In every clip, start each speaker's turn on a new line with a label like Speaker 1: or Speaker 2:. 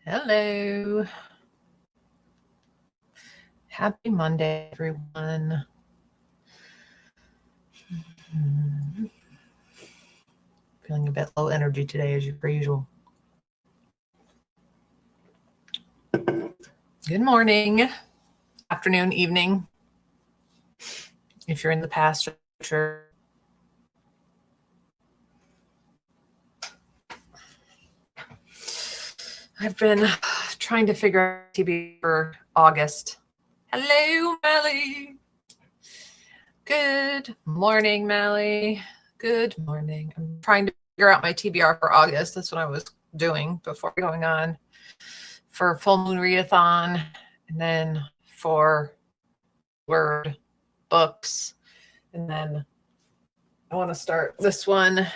Speaker 1: Hello. Happy Monday, everyone. Feeling a bit low energy today, as per usual. Good morning, afternoon, evening. If you're in the past or future. I've been trying to figure out TBR for August. Hello, Mally. Good morning, Mally. Good morning. I'm trying to figure out my TBR for August. That's what I was doing before going on for Full Moon Readathon, and then for Word books. And then I want to start this one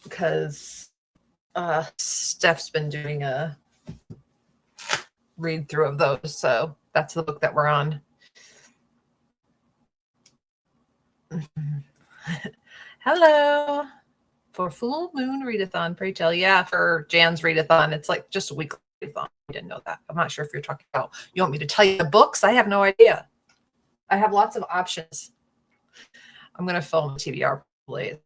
Speaker 1: because Steph's been doing a read through of those. So that's the book that we're on. Hello. For Full Moon Readathon, pray tell. Yeah, for Jan's Readathon, it's like just a weekly readathon. I didn't know that. I'm not sure if you're talking about, you want me to tell you the books? I have no idea. I have lots of options. I'm going to film a TBR probably.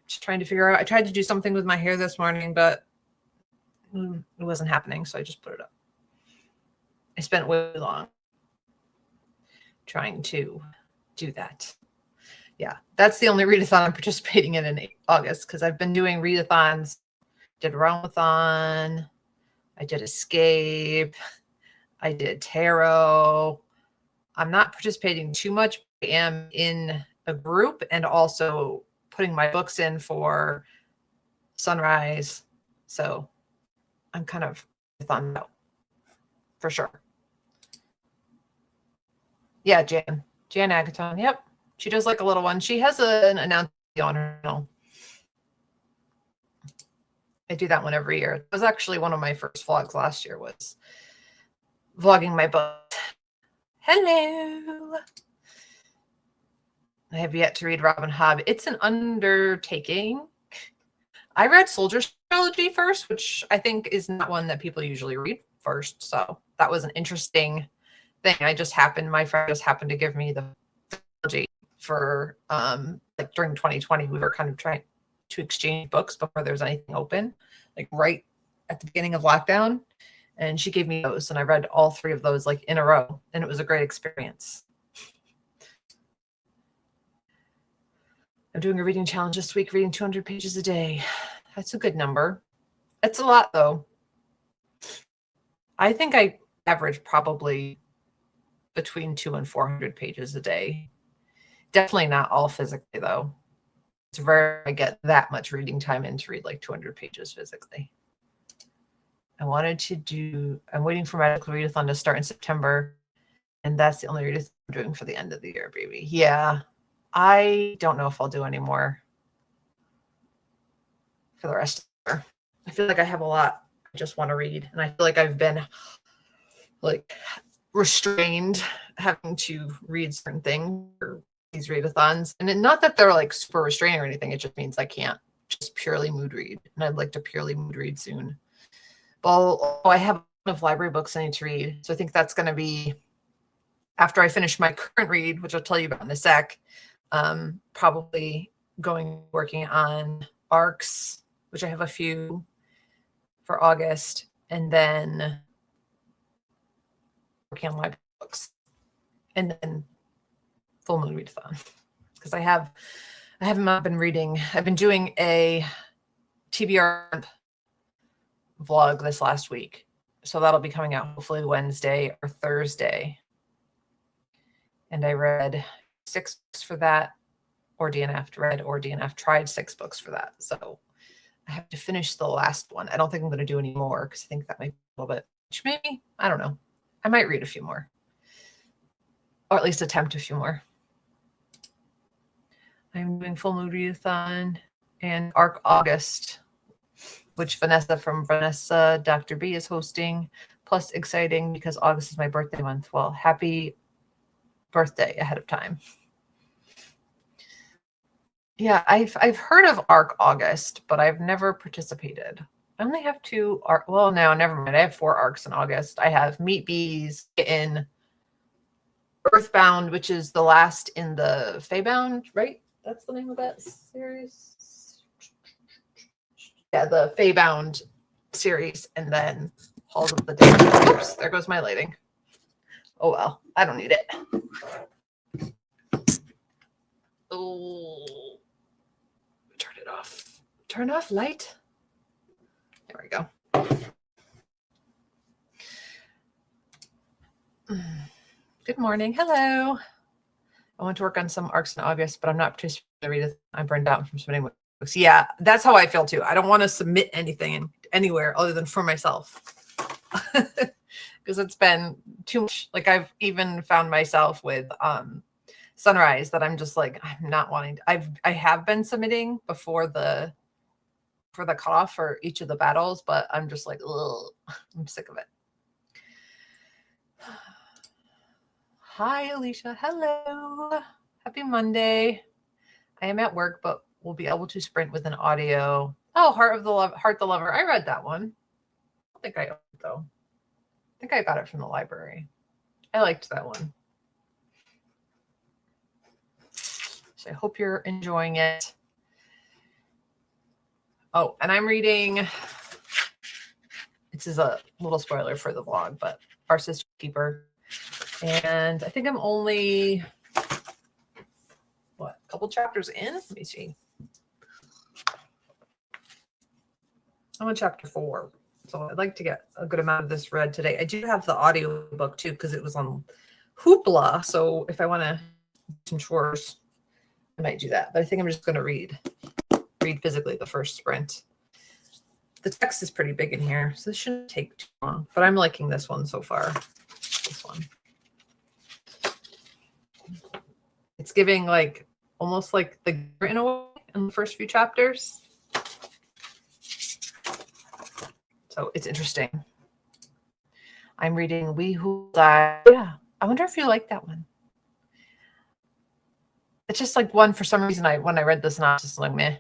Speaker 1: Just trying to figure out. I tried to do something with my hair this morning, but it wasn't happening, so I just put it up. I spent way long trying to do that. Yeah, that's the only readathon I'm participating in August, because I've been doing readathons. Did Realmathon, I did Escape, I did Tarot. I'm not participating too much. I am in a group and also putting my books in for Sunrise. So I'm kind of readathon out for sure. Yeah, Jan Agaton. Yep. She does like a little one. She has an announcement on her channel. I do that one every year. It was actually one of my first vlogs last year, was vlogging my book. Hello. I have yet to read Robin Hobb. It's an undertaking. I read Soldier's Trilogy first, which I think is not one that people usually read first. So that was an interesting thing. My friend just happened to give me the trilogy for like during 2020. We were kind of trying to exchange books before there was anything open, like right at the beginning of lockdown. And she gave me those, and I read all three of those like in a row, and it was a great experience. I'm doing a reading challenge this week, reading 200 pages a day. That's a good number. It's a lot, though. I think I average probably between 200 and 400 pages a day. Definitely not all physically, though. It's rare I get that much reading time in to read like 200 pages physically. I'm waiting for Medical Readathon to start in September, and that's the only readathon I'm doing for the end of the year, baby. Yeah, I don't know if I'll do any more for the rest of the year. I feel like I have a lot I just want to read, and I feel like I've been like restrained having to read certain things for these readathons. And not that they're like super restraining or anything, it just means I can't just purely mood read, and I'd like to purely mood read soon. Well, I have a lot of library books I need to read, so I think that's going to be after I finish my current read, which I'll tell you about in a sec. Probably working on ARCs, which I have a few for August, and then working on library books, and then Full Moon Readathon, because I haven't been reading. I've been doing a TBR vlog this last week, so that'll be coming out hopefully Wednesday or Thursday. And I read 6 books for that, or DNF, tried 6 books for that. So I have to finish the last one. I don't think I'm going to do any more, because I think that might be a little bit, maybe, I don't know. I might read a few more, or at least attempt a few more. I'm doing Full Moon Readathon and ARC August, which Vanessa from Vanessa Dr. B is hosting. Plus exciting because August is my birthday month. Well, happy birthday ahead of time. Yeah, I've heard of ARC August, but I've never participated. I only have 2 arc. Well, no, never mind. I have 4 arcs in August. I have Meat Bees in Earthbound, which is the last in the Feybound, right? That's the name of that series. Yeah, the Feybound series, and then Halls of the Dead. Oops, there goes my lighting. Oh well, I don't need it. Oh, turn it off. Turn off light. There we go. Good morning. Hello. I want to work on some arcs in August, but I'm not participating in the read. I'm burned out from submitting books. Yeah, that's how I feel too. I don't want to submit anything anywhere other than for myself. Because it's been too much. Like I've even found myself with Sunrise that I'm just like, I'm not wanting to, I have been submitting before the cutoff for each of the battles, but I'm just like, ugh, I'm sick of it. Hi, Alicia. Hello. Happy Monday. I am at work, but we'll be able to sprint with an audio. Oh, Heart the Lover. I read that one. I don't think I owned it though. I think I got it from the library. I liked that one. So I hope you're enjoying it. Oh, and I'm reading, this is a little spoiler for the vlog, but Our Sister Keeper. And I think I'm only, a couple chapters in? Let me see. I'm on chapter 4. So I'd like to get a good amount of this read today. I do have the audio book too, because it was on Hoopla. So if I want to do some chores, I might do that. But I think I'm just going to read physically the first sprint. The text is pretty big in here, so this shouldn't take too long. But I'm liking this one so far. This one. It's giving like almost like the in a way in the first few chapters. So it's interesting. I'm reading We Who Die. Yeah, I wonder if you like that one. It's just like one for some reason. When I read the synopsis, I'm like meh.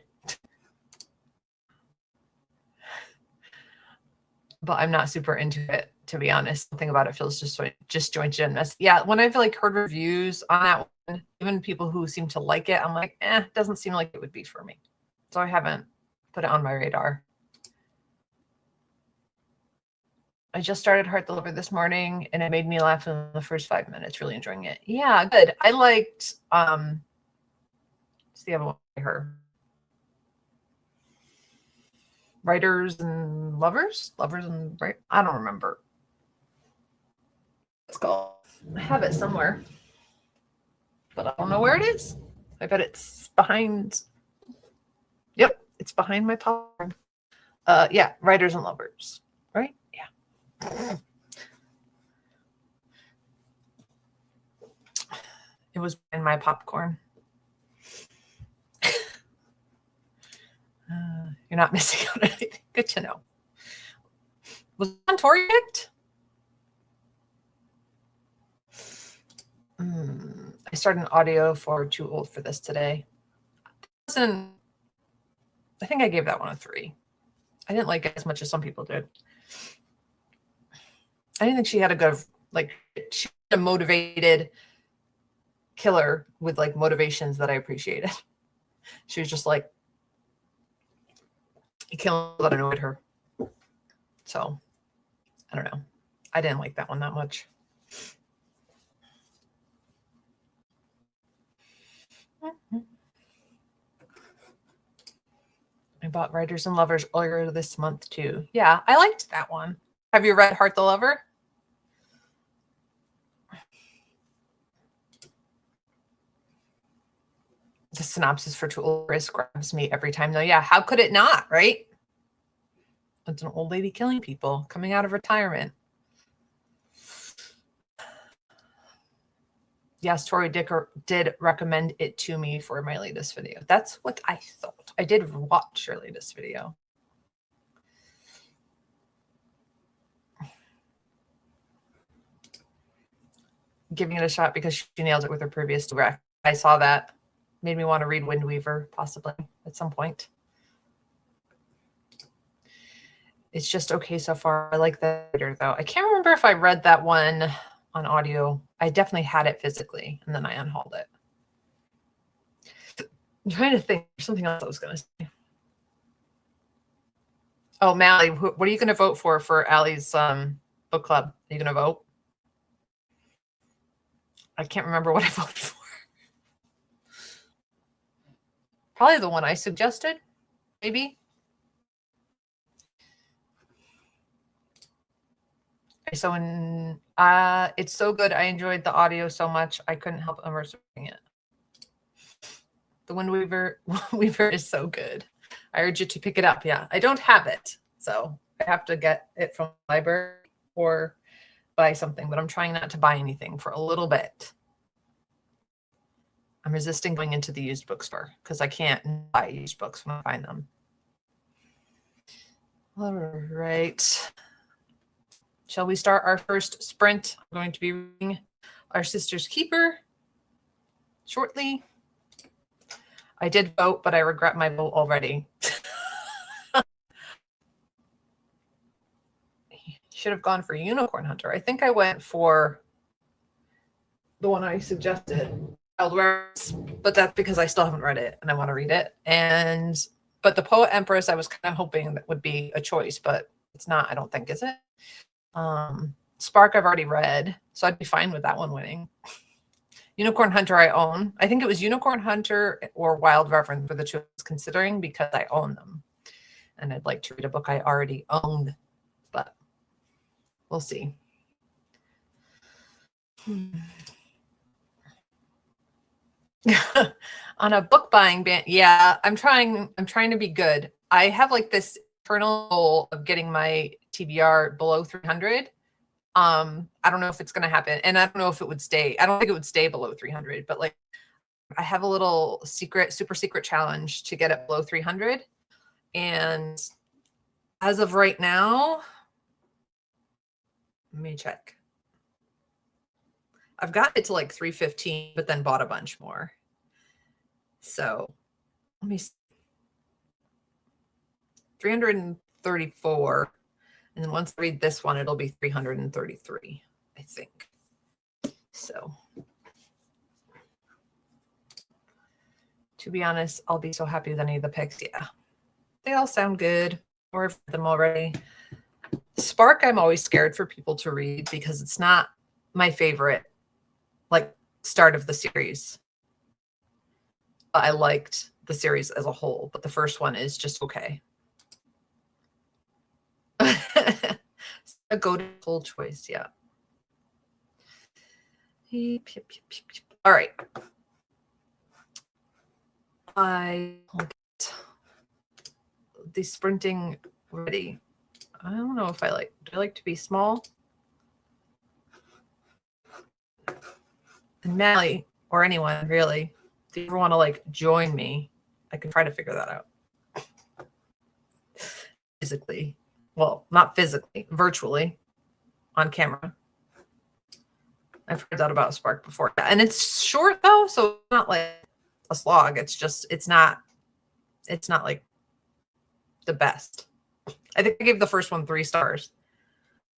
Speaker 1: But I'm not super into it, to be honest. Something about it feels disjointed and messy. Yeah, when I've like heard reviews on that one, even people who seem to like it, I'm like, it doesn't seem like it would be for me. So I haven't put it on my radar. I just started Heart the Lover this morning, and it made me laugh in the first 5 minutes. Really enjoying it. Yeah, good. I liked. What's the other one? Writers and Lovers, and right. I don't remember. It's called. I have it somewhere, but I don't know where it is. I bet it's behind. Yep, it's behind my popcorn. Yeah, Writers and Lovers. Right? Yeah. It was in my popcorn. You're not missing out on anything. Good to know. Was it on Tori picked? I started an audio for Too Old for This today. I think I gave that one a 3. I didn't like it as much as some people did. I didn't think she had a good, like, she had a motivated killer with like motivations that I appreciated. She was just like, killing that annoyed her. So I don't know. I didn't like that one that much. I bought Writers and Lovers earlier this month too. Yeah, I liked that one. Have you read Heart the Lover? The synopsis for Too Old for This grabs me every time though. Yeah, how could it not, right? It's an old lady killing people coming out of retirement. Yes, Tori did recommend it to me for my latest video. That's what I thought. I did watch your latest video. Giving it a shot because she nailed it with her previous direct. I saw that. made me want to read Wind Weaver possibly at some point. It's just okay so far. I like the reader though. I can't remember if I read that one on audio. I definitely had it physically and then I unhauled it. I'm trying to think of something else I was going to say. Oh, Mally, what are you going to vote for Allie's book club? Are you going to vote? I can't remember what I voted for. Probably the one I suggested, maybe. So it's so good. I enjoyed the audio so much. I couldn't help immersing it. The Wind Weaver is so good. I urge you to pick it up. Yeah, I don't have it, so I have to get it from the library or buy something, but I'm trying not to buy anything for a little bit. I'm resisting going into the used bookstore because I can't buy used books when I find them. All right. Shall we start our first sprint? I'm going to be reading Our Sister's Keeper shortly. I did vote, but I regret my vote already. Should have gone for Unicorn Hunter. I think I went for the one I suggested, Wild Rose, but that's because I still haven't read it and I want to read it. But the Poet Empress, I was kind of hoping that would be a choice, but it's not, I don't think, is it? Spark, I've already read, so I'd be fine with that one winning. Unicorn Hunter, I own. I think it was Unicorn Hunter or Wild Reverend for the two I was considering because I own them. And I'd like to read a book I already own, but we'll see. On a book buying ban, yeah, I'm trying to be good. I have like this internal goal of getting my TBR below 300. I don't know if it's going to happen, and I don't know if it would stay. I don't think it would stay below 300, but like I have a little super secret challenge to get it below 300. And as of right now, let me check. I've got it to like 315, but then bought a bunch more. So let me see. 334. And then once I read this one, it'll be 333, I think. So to be honest, I'll be so happy with any of the picks. Yeah, they all sound good. Or I've read them already. Spark, I'm always scared for people to read because it's not my favorite, like, start of the series. I liked the series as a whole, but the first one is just okay. A go-to choice, yeah. All right. I will get the sprinting ready. I don't know if do I like to be small? And Mally, or anyone really, if you ever want to like join me, I can try to figure that out. Physically. Well, not physically, virtually, on camera. I've heard that about Spark before. And it's short though, so it's not like a slog. It's not like the best. I think I gave the first one 3 stars.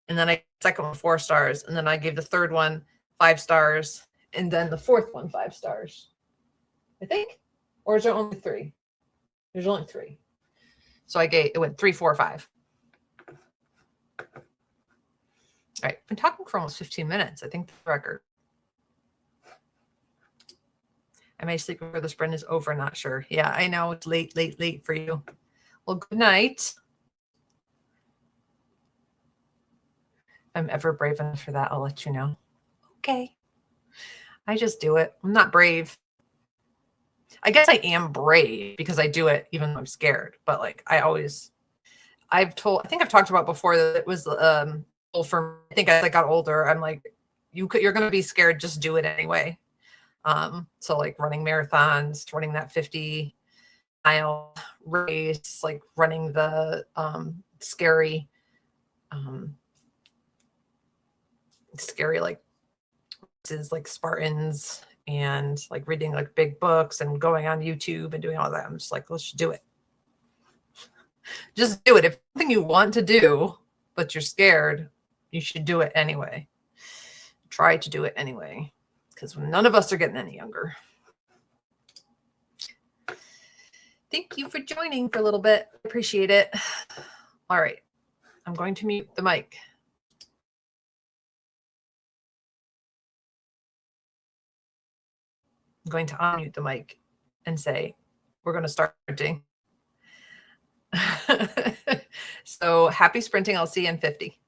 Speaker 1: And then I gave the second one 4 stars. And then I gave the third one 5 stars. And then the fourth one 5 stars. I think. Or is there only 3? There's only 3. So it went 3, 4, 5. All right, I've been talking for almost 15 minutes. I think the record. I may sleep before the sprint is over. Not sure. Yeah, I know it's late for you. Well, good night. If I'm ever brave enough for that, I'll let you know. Okay. I just do it. I'm not brave. I guess I am brave because I do it even though I'm scared. But like I think I've talked about before that it was for me. I think as I got older, I'm like, you're going to be scared, just do it anyway. So like running marathons, running that 50-mile race, like running the scary like races like Spartans and like reading like big books and going on YouTube and doing all that. I'm just like, let's do it. Just do it. If it's something you want to do, but you're scared, you should do it anyway. Try to do it anyway, because none of us are getting any younger. Thank you for joining for a little bit. Appreciate it. All right. I'm going to mute the mic. I'm going to unmute the mic and say, we're going to start sprinting. So happy sprinting. I'll see you in 50.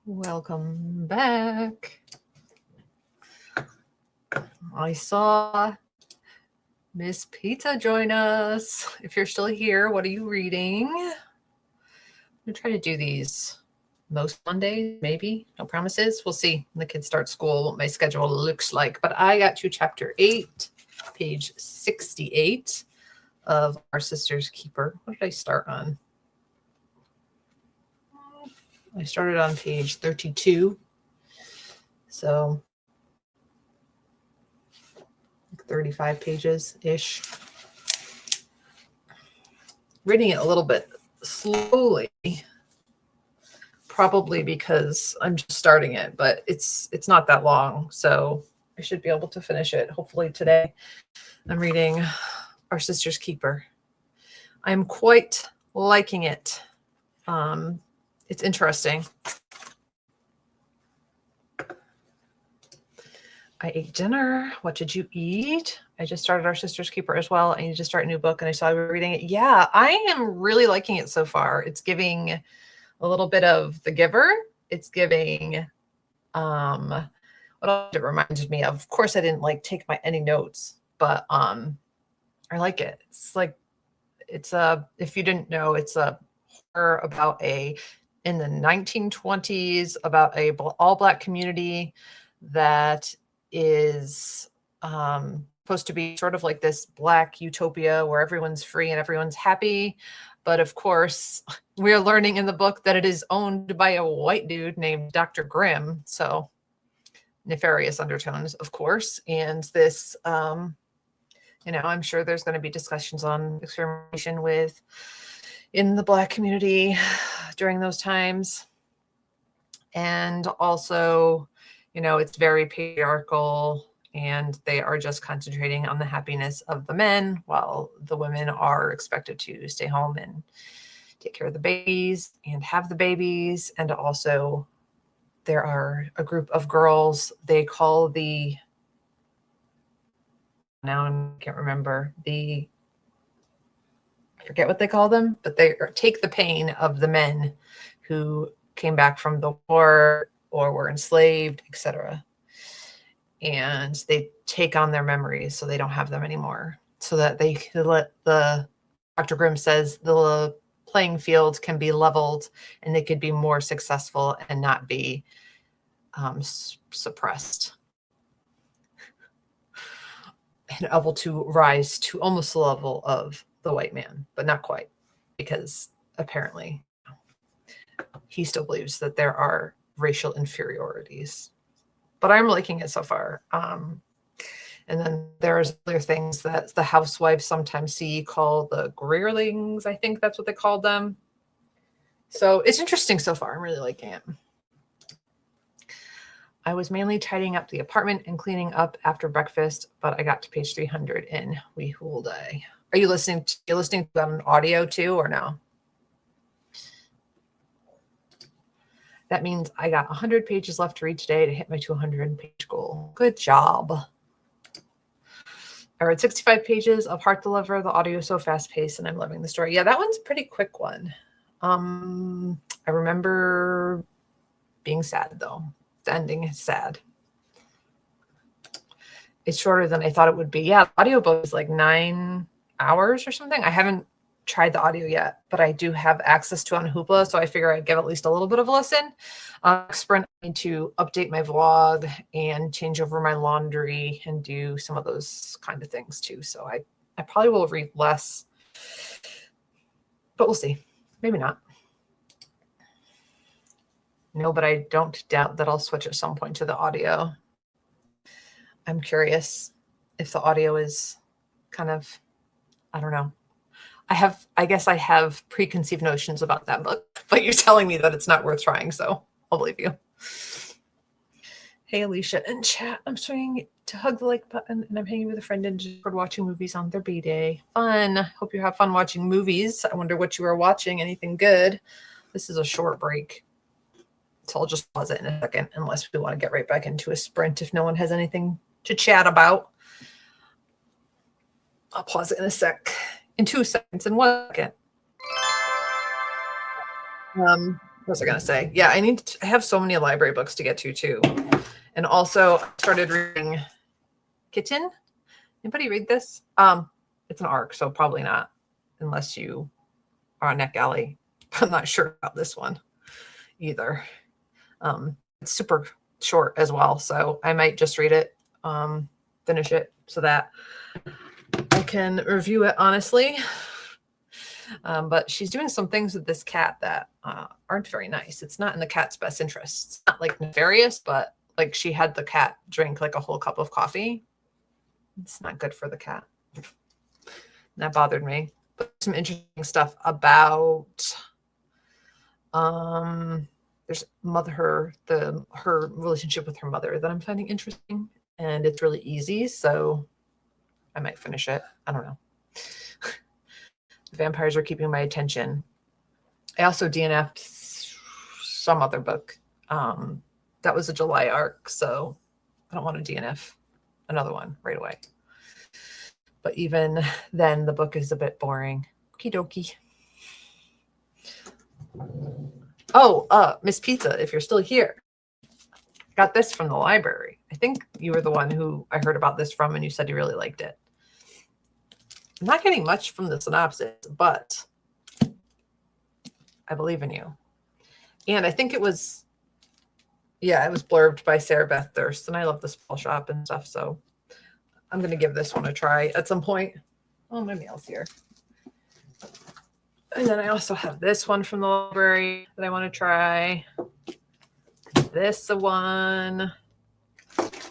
Speaker 1: Welcome back. I saw Miss Pizza join us. If you're still here, what are you reading? I'm gonna try to do these most Mondays, maybe. No promises. We'll see when the kids start school what my schedule looks like. But I got to chapter 8, page 68 of Our Sister's Keeper. What did I start on? I started on page 32. So 35 pages-ish. Reading it a little bit slowly, probably because I'm just starting it, but it's not that long, so I should be able to finish it hopefully today. I'm reading Our Sister's Keeper. I'm quite liking it. It's interesting. I ate dinner. What did you eat? I just started Our Sister's Keeper as well. I need to start a new book, and I saw you were reading it. Yeah, I am really liking it so far. It's giving a little bit of The Giver. It's giving, what else it reminded me of? Of course, I didn't like take any notes, but I like it. It's like, it's if you didn't know, it's a horror about in the 1920s, about a all Black community that is supposed to be sort of like this Black utopia where everyone's free and everyone's happy. But of course, we're learning in the book that it is owned by a white dude named Dr. Grimm. So nefarious undertones, of course. And this, I'm sure there's going to be discussions on experimentation in the Black community during those times. And also, it's very patriarchal, and they are just concentrating on the happiness of the men while the women are expected to stay home and take care of the babies and have the babies. And also there are a group of girls, they call now I can't remember I forget what they call them, but they take the pain of the men who came back from the war or were enslaved, etc. And they take on their memories so they don't have them anymore, so that they could let Dr. Grimm says the playing field can be leveled and they could be more successful and not be suppressed. And able to rise to almost the level of the white man, but not quite, because apparently he still believes that there are racial inferiorities. But I'm liking it so far. And then there's other things that the housewives sometimes see called the Greerlings. I think that's what they called them. So it's interesting so far. I'm really liking it. I was mainly tidying up the apartment and cleaning up after breakfast, but I got to page 300 in Wee Hool Day. Are you listening to that on audio too, or no? That means I got 100 pages left to read today to hit my 200-page goal. Good job. I read 65 pages of Heart Deliver. The audio is so fast-paced, and I'm loving the story. Yeah, that one's a pretty quick one. I remember being sad, though. The ending is sad. It's shorter than I thought it would be. Yeah, the audiobook is like 9 hours or something. I haven't tried the audio yet, but I do have access to on Hoopla, so I figure I'd give at least a little bit of a listen. Sprint, I need to update my vlog and change over my laundry and do some of those kind of things too. So I probably will read less, but we'll see. Maybe not. No, but I don't doubt that I'll switch at some point to the audio. I'm curious if the audio is kind of, I don't know. I guess I have preconceived notions about that book, but you're telling me that it's not worth trying, so I'll believe you. Hey, Alicia in chat. I'm swinging to hug the like button, and I'm hanging with a friend in Discord watching movies on their B-day. Fun. Hope you have fun watching movies. I wonder what you are watching. Anything good? This is a short break, so I'll just pause it in a second, unless we want to get right back into a sprint if no one has anything to chat about. I'll pause it in a sec. In 2 seconds, in 1 second. What was I going to say? Yeah, I have so many library books to get to too. And also I started reading Kitten. Anybody read this? It's an ARC, so probably not, unless you are on NetGalley. I'm not sure about this one either. It's super short as well, so I might just read it, finish it, so that I can review it honestly. But she's doing some things with this cat that aren't very nice. It's not in the cat's best interest. It's not like nefarious, but like she had the cat drink like a whole cup of coffee. It's not good for the cat. That bothered me. But some interesting stuff about there's her relationship with her mother that I'm finding interesting, and it's really easy, so I might finish it. I don't know. The vampires are keeping my attention. I also DNF'd some other book. That was a July arc, so I don't want to DNF another one right away. But even then, the book is a bit boring. Okie dokie. Oh, Miss Pizza, if you're still here. Got this from the library. I think you were the one who I heard about this from, and you said you really liked it. I'm not getting much from the synopsis, but I believe in you. And I think it was blurbed by Sarah Beth Durst, and I love the Small Shop and stuff, so I'm going to give this one a try at some point. Oh, my mail's here. And then I also have this one from the library that I want to try. This one,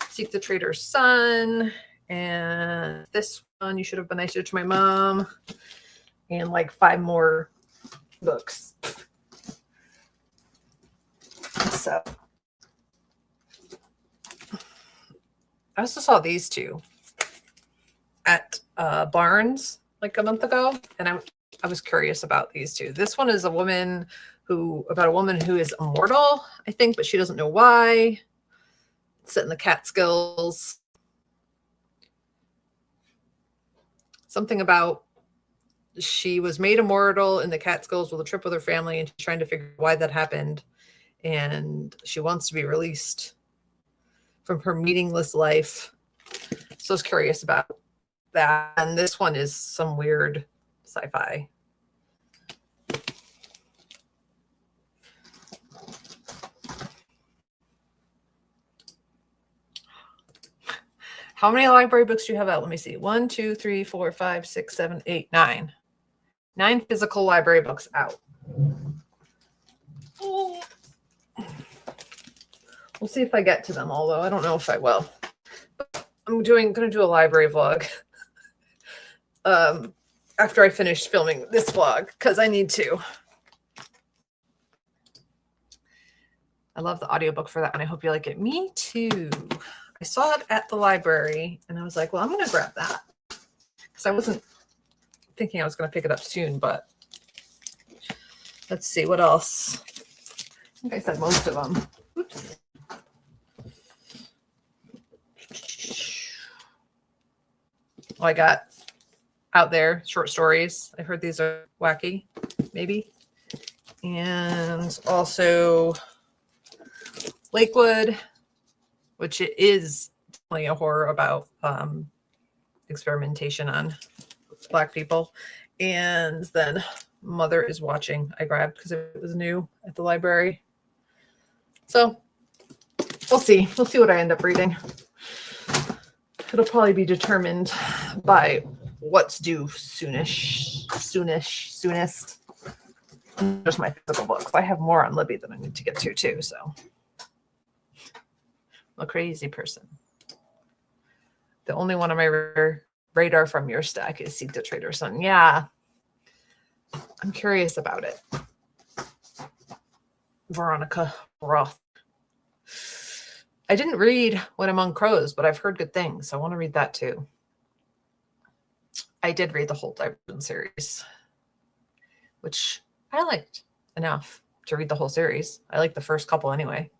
Speaker 1: Seek the Traitor's Son, and this one, You Should Have Been Nicer to My Mom, and like 5 more books. So I also saw these 2 at Barnes like a month ago, and I was curious about these 2. This one is about a woman who is immortal, I think, but she doesn't know why. It's set in the Catskills. Something about she was made immortal in the Catskills with a trip with her family, and she's trying to figure out why that happened. And she wants to be released from her meaningless life. So I was curious about that. And this one is some weird sci-fi. How many library books do you have out? Let me see. 1, 2, 3, 4, 5, 6, 7, 8, 9. 9 physical library books out. We'll see if I get to them, although I don't know if I will. But I'm going to do a library vlog after I finish filming this vlog, because I need to. I love the audiobook for that, and I hope you like it. Me too. I saw it at the library, and I was like, well, I'm going to grab that, because I wasn't thinking I was going to pick it up soon, but let's see what else. I think I said most of them. Oops. Well, I got Out There short stories. I heard these are wacky, maybe. And also Lakewood, which is definitely a horror about experimentation on Black people. And then Mother is Watching, I grabbed because it was new at the library. So we'll see. We'll see what I end up reading. It'll probably be determined by what's due soonest. Just my physical books. I have more on Libby that I need to get to too, so I'm a crazy person. The only one on my radar from your stack is Seek the Traitor's Son. Yeah, I'm curious about it. Veronica Roth. I didn't read When Among Crows, but I've heard good things, so I want to read that too. I did read the whole Divergent series, which I liked enough to read the whole series. I liked the first couple anyway.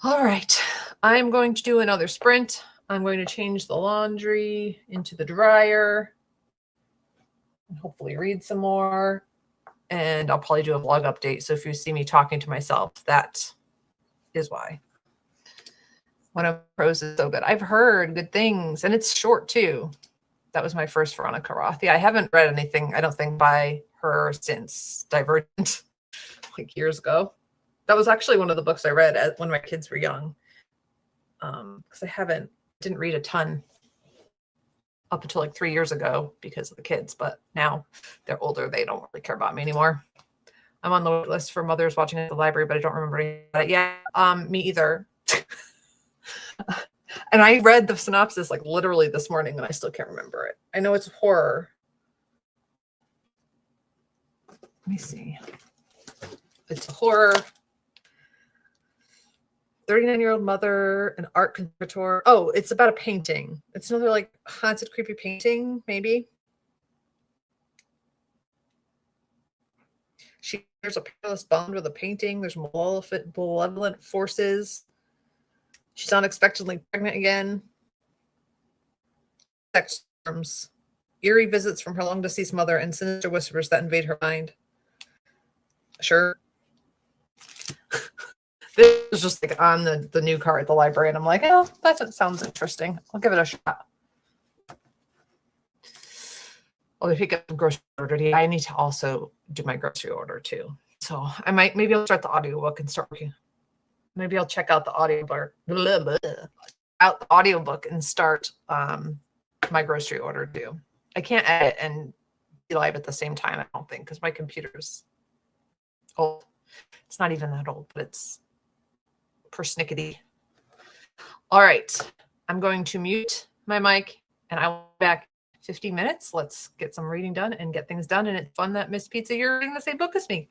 Speaker 1: All right, I'm going to do another sprint. I'm going to change the laundry into the dryer and hopefully read some more. and I'll probably do a vlog update. So if you see me talking to myself, that is why. One of Prose is so good. I've heard good things, and it's short too. That was my first Veronica Roth. Yeah, I haven't read anything, I don't think, by her since Divergent, like years ago. That was actually one of the books I read when my kids were young. Because I didn't read a ton up until like 3 years ago because of the kids, but now they're older. They don't really care about me anymore. I'm on the wait list for Mothers Watching at the Library, but I don't remember anything about it. Yeah, me either. And I read the synopsis like literally this morning and I still can't remember it. I know it's horror. Let me see. It's a horror. 39-year-old mother, an art conservator. Oh, it's about a painting. It's another like haunted, creepy painting, maybe. She shares a perilous bond with a painting. There's malevolent forces. She's unexpectedly pregnant again. Sex storms, eerie visits from her long deceased mother, and sinister whispers that invade her mind. Sure. This was just like on the new car at the library, and I'm like, oh, that sounds interesting. I'll give it a shot. I'll pick up the grocery order today. I need to also do my grocery order too. So maybe I'll start the audiobook and start working. Maybe I'll check out the audiobook and start my grocery order too. I can't edit and be live at the same time, I don't think, because my computer's old. It's not even that old, but it's persnickety. All right. I'm going to mute my mic and I will be back 50 minutes. Let's get some reading done and get things done. And it's fun that Miss Pizza, you're reading the same book as me.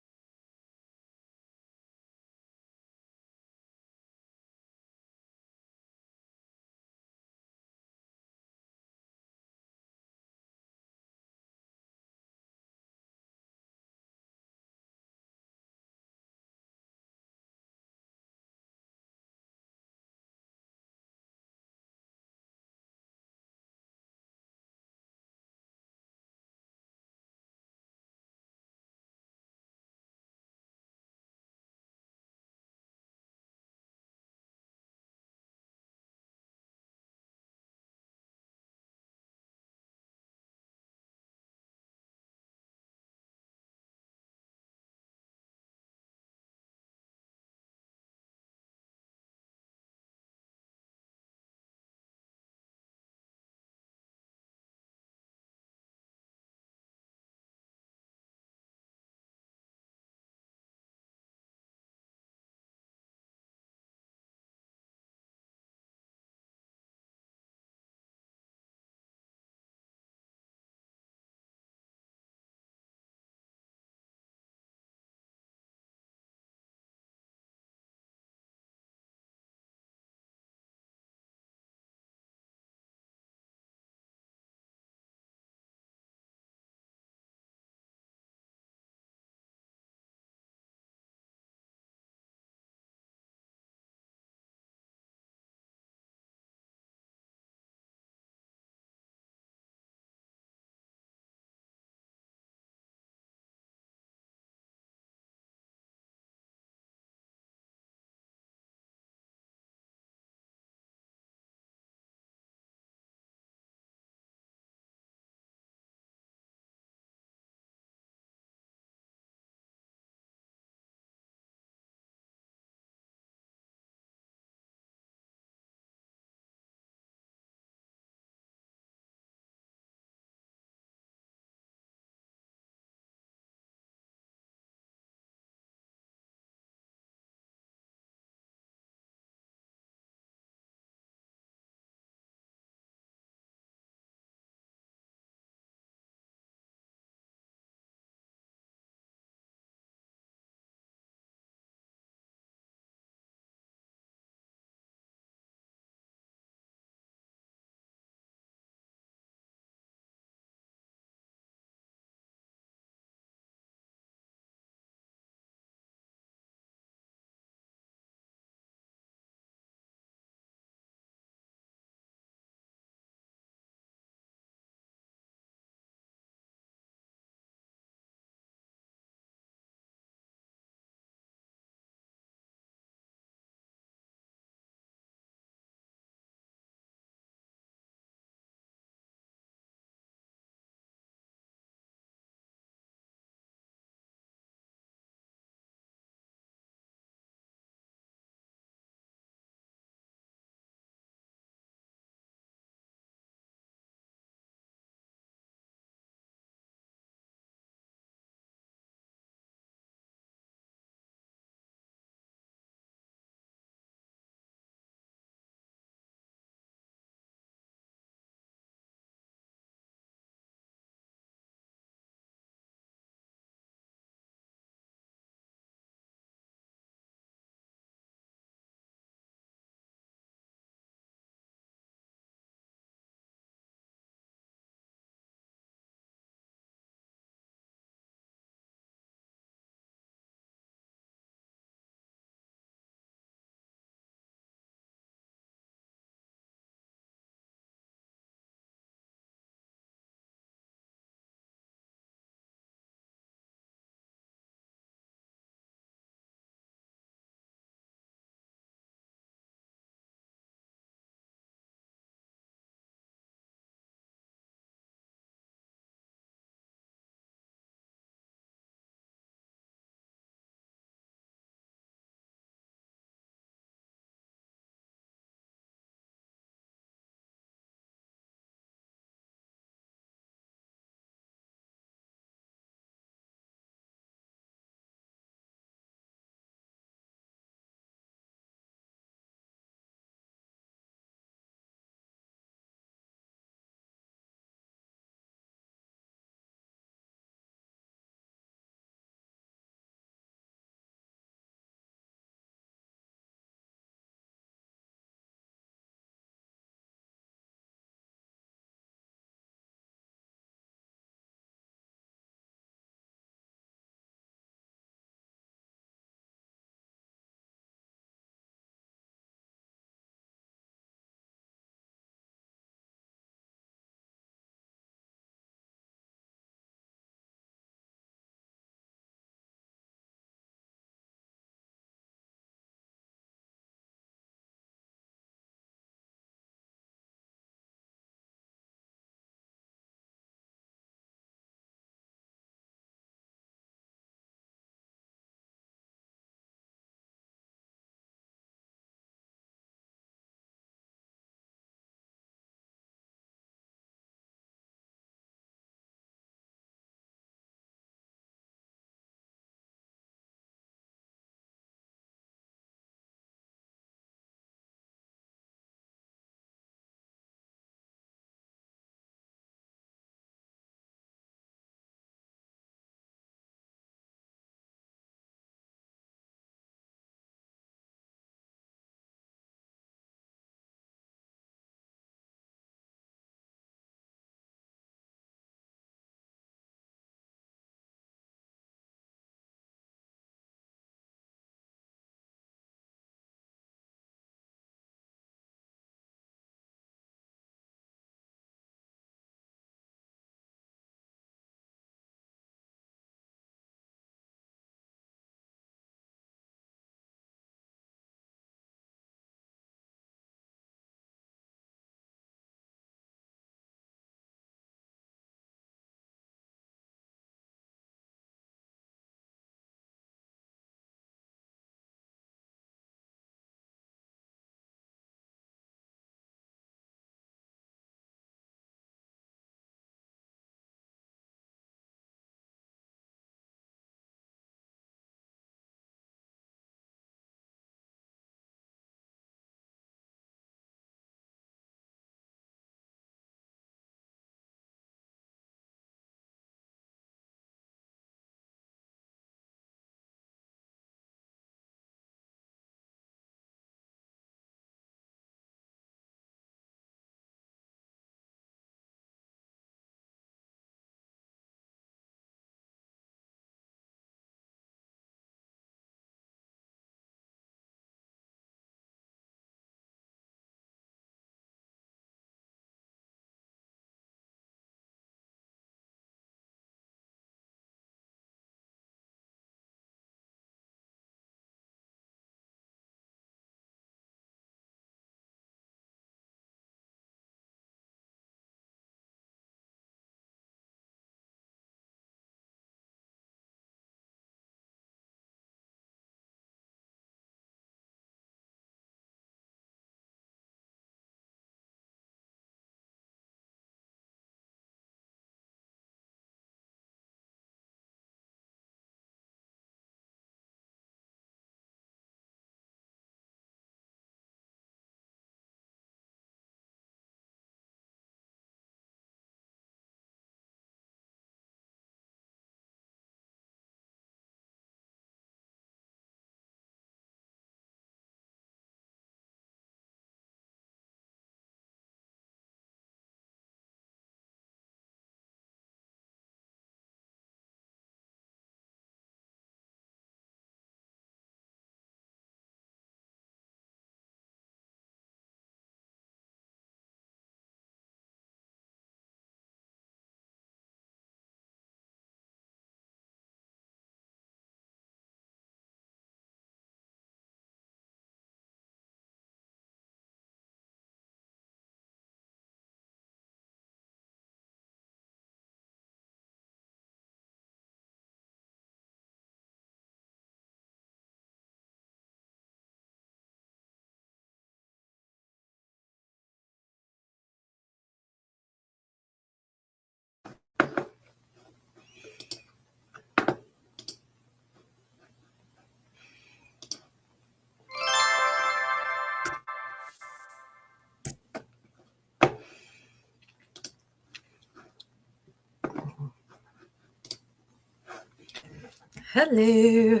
Speaker 1: Hello.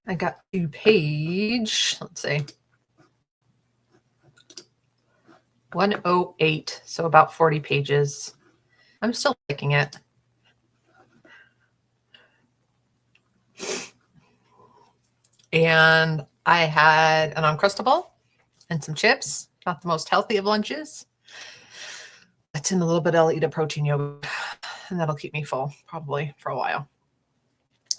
Speaker 1: I got to page, let's see, 108, so about 40 pages. I'm still liking it. And I had an Uncrustable and some chips, not the most healthy of lunches. That's in a little bit. I'll eat a protein yogurt, and that'll keep me full probably for a while.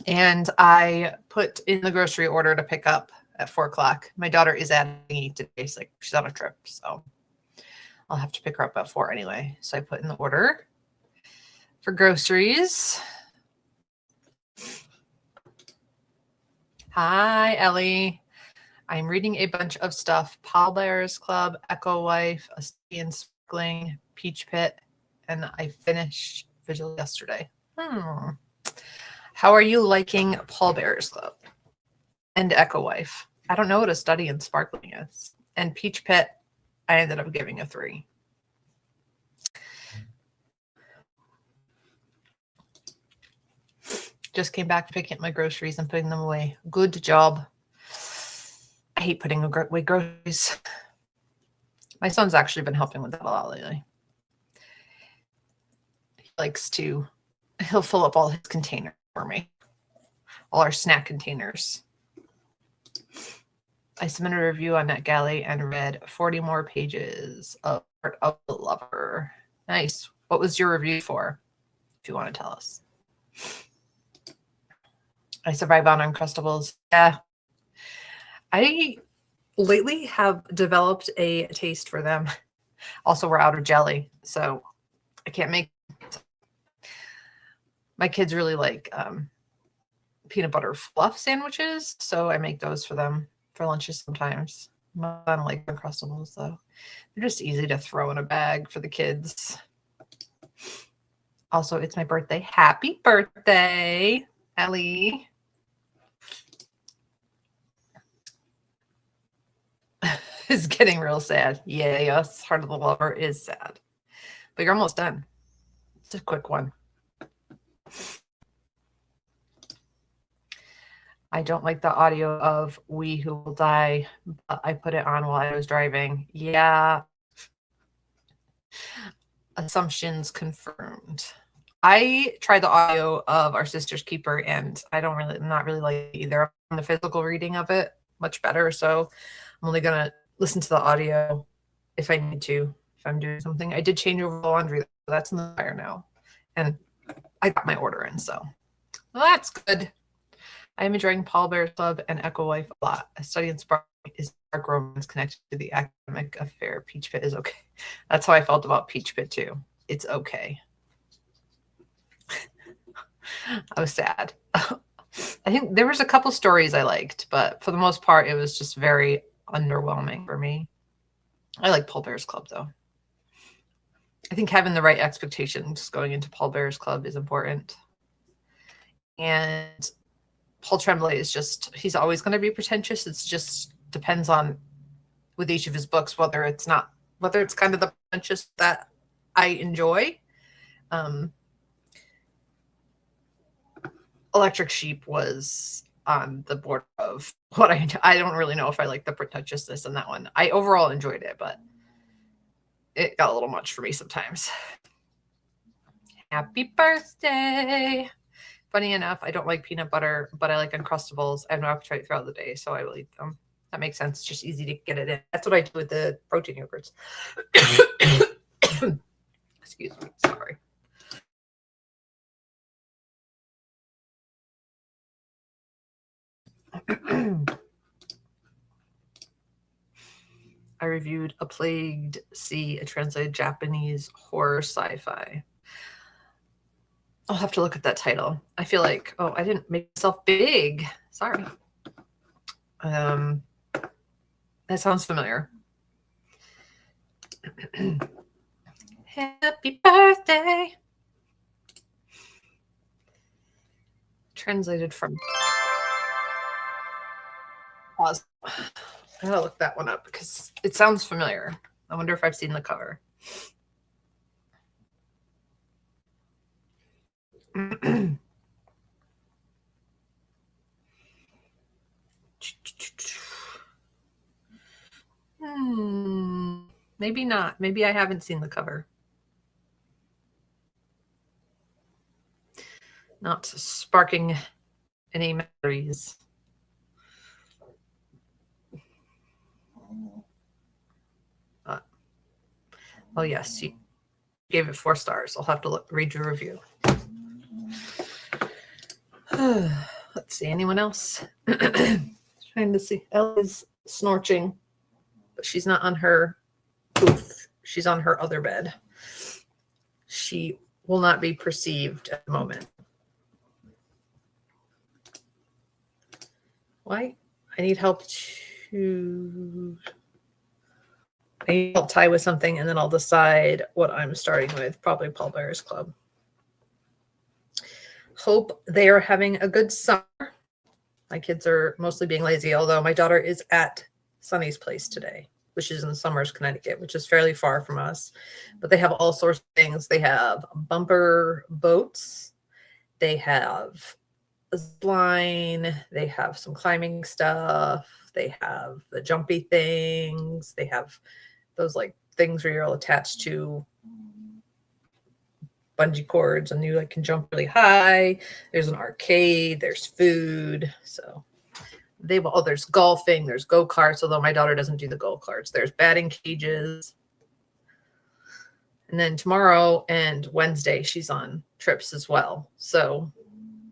Speaker 1: And I put in the grocery order to pick up at 4 o'clock. My daughter is at me today. She's on a trip, so I'll have to pick her up at 4 anyway. So I put in the order for groceries. Hi, Ellie. I'm reading a bunch of stuff. Pallbearers Club, Echo Wife, A Study in Sparkling, Peach Pit, and I finished Vigil yesterday. How are you liking Pallbearers Club and Echo Wife? I don't know what A Study in Sparkling is. And Peach Pit, I ended up giving a 3. Just came back picking up my groceries and putting them away. Good job. I hate putting away groceries. My son's actually been helping with that a lot lately. He likes to, he'll fill up all his containers for me, all our snack containers. I submitted a review on NetGalley and read 40 more pages of Art of the Lover. Nice. What was your review for, if you want to tell us? I survive on Uncrustables. Yeah. I lately have developed a taste for them. Also, we're out of jelly, so I can't make. My kids really like peanut butter fluff sandwiches, so I make those for them for lunches sometimes. I don't like Uncrustables, though. They're just easy to throw in a bag for the kids. Also, it's my birthday. Happy birthday, Ellie. Is getting real sad. Yeah, yes, Heart of the Lover is sad. But you're almost done. It's a quick one. I don't like the audio of We Who Will Die, but I put it on while I was driving. Yeah. Assumptions confirmed. I tried the audio of Our Sister's Keeper, and I'm not really like it either. On the physical reading of it, much better. So I'm only gonna listen to the audio if I need to, if I'm doing something. I did change over the laundry, so that's in the fire now. And I got my order in, so well, that's good. I'm enjoying Pallbearers Club and Echo Wife a lot. A Study in Sparkling is dark romance connected to the academic affair. Peach Pit is okay. That's how I felt about Peach Pit too. It's okay. I was sad. I think there was a couple stories I liked, but for the most part, it was just very underwhelming for me. I like Pallbearers Club though. I think having the right expectations going into Pallbearers Club is important. And Paul Tremblay is just, he's always going to be pretentious. It's just depends on with each of his books, whether it's kind of the pretentious that I enjoy. Electric Sheep was on the board of what I don't really know if I like the pretentiousness in that one. I overall enjoyed it, but it got a little much for me sometimes. Happy birthday. Funny enough, I don't like peanut butter, but I like Uncrustables. I have no appetite throughout the day, so I will eat them. That makes sense. It's just easy to get it in. That's what I do with the protein yogurts. Excuse me. Sorry. I reviewed A Plagued Sea, a translated Japanese horror sci-fi. I'll have to look at that title. I feel like, oh, I didn't make myself big. Sorry. That sounds familiar. Happy birthday. Translated from. Pause. I gotta look that one up because it sounds familiar. I wonder if I've seen the cover. Maybe not. Maybe I haven't seen the cover. Not sparking any memories. Oh yes, you gave it 4 stars. I'll have to read your review. Let's see, anyone else? Trying to see. Ella's snorching, but she's not on her booth. She's on her other bed. She will not be perceived at the moment. Why? I need help tie with something, and then I'll decide what I'm starting with. Probably Paul Bear's Club. Hope they are having a good summer. My kids are mostly being lazy, although my daughter is at Sunny's place today, which is in Somers, Connecticut, which is fairly far from us. But they have all sorts of things. They have bumper boats. They have a zip line. They have some climbing stuff. They have the jumpy things. They have those like things where you're all attached to bungee cords and you can jump really high. There's an arcade, there's food. So there's golfing, there's go-karts, although my daughter doesn't do the go-karts. There's batting cages. And then tomorrow and Wednesday, she's on trips as well. So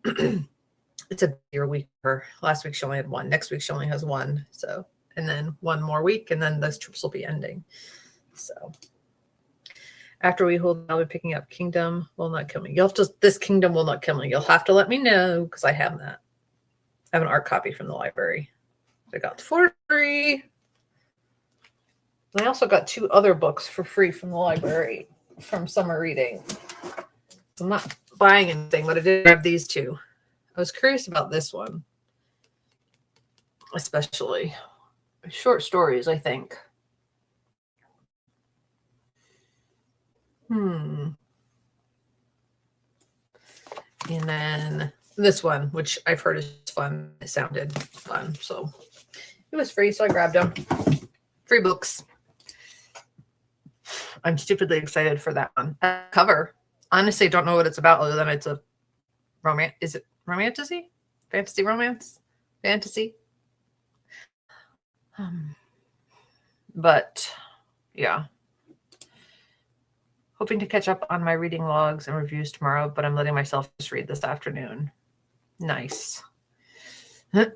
Speaker 1: it's a bigger week for her. Last week, she only had 1. Next week, she only has 1. So, and then 1 more week, and then those trips will be ending. So after we hold, I'll be picking up Kingdom Will Not Kill Me. This Kingdom Will Not Kill Me. You'll have to let me know because I have that. I have an art copy from the library. I got for free. And I also got 2 other books for free from the library from summer reading. So I'm not buying anything, but I did grab these 2. I was curious about this one, especially short stories, I think. And then this one, which I've heard is fun. It sounded fun. So it was free, so I grabbed them. Free books. I'm stupidly excited for that one. Cover. Honestly, don't know what it's about other than it's a romance. Is it romantasy? Fantasy romance? Fantasy? But yeah. Hoping to catch up on my reading logs and reviews tomorrow, but I'm letting myself just read this afternoon. Nice. Ty's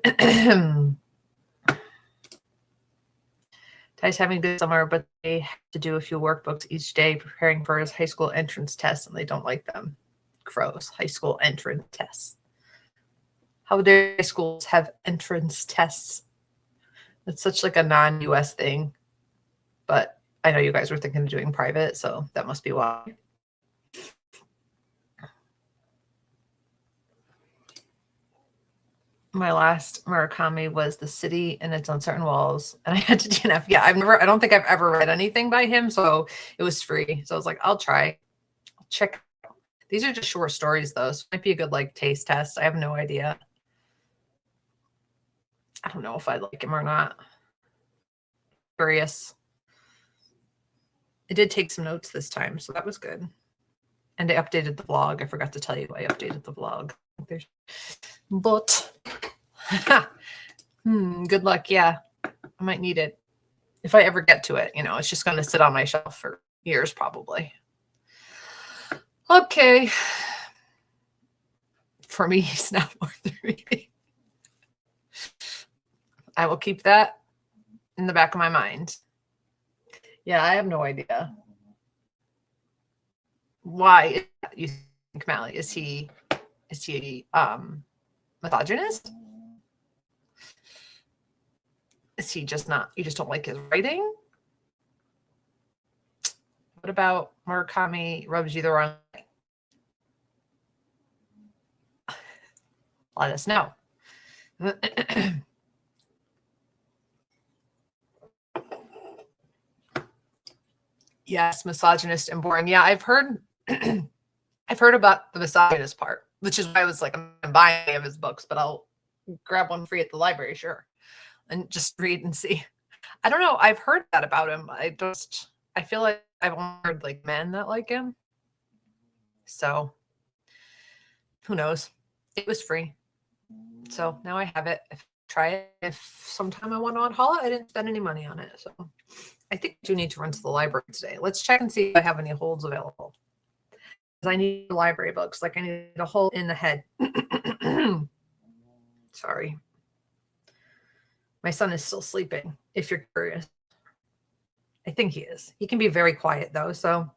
Speaker 1: having a good summer, but they have to do a few workbooks each day preparing for his high school entrance tests, and they don't like them. Gross. High school entrance tests. How would their high schools have entrance tests? It's such a non-US thing, but I know you guys were thinking of doing private, so that must be why. My last Murakami was The City and Its Uncertain Walls, and I had to DNF. Yeah, I don't think I've ever read anything by him, so it was free. So I was like, I'll try. I'll check. These are just short stories, though, so it might be a good taste test. I have no idea. I don't know if I like him or not. Curious. I did take some notes this time, so that was good. And I updated the vlog. I forgot to tell you I updated the vlog. But good luck. Yeah, I might need it if I ever get to it. It's just going to sit on my shelf for years probably. Okay. For me, he's not worth reading. I will keep that in the back of my mind. Yeah, I have no idea. Why you think, Mally? Is he misogynist? Is he just not, you just don't like his writing? What about Murakami rubs you the wrong way? Let us know. Yes, misogynist and boring. Yeah, I've heard I've heard about the misogynist part, which is why I was like, I'm gonna buy any of his books, but I'll grab one free at the library, sure, and just read and see. I don't know. I've heard that about him. I feel like I've only heard like men that like him. So who knows? It was free. So now I have it. Try it. If sometime I want to haul it, I didn't spend any money on it. So I think I do need to run to the library today. Let's check and see if I have any holds available. I need library books. Like I need a hole in the head. Sorry. My son is still sleeping, if you're curious. I think he is. He can be very quiet though, so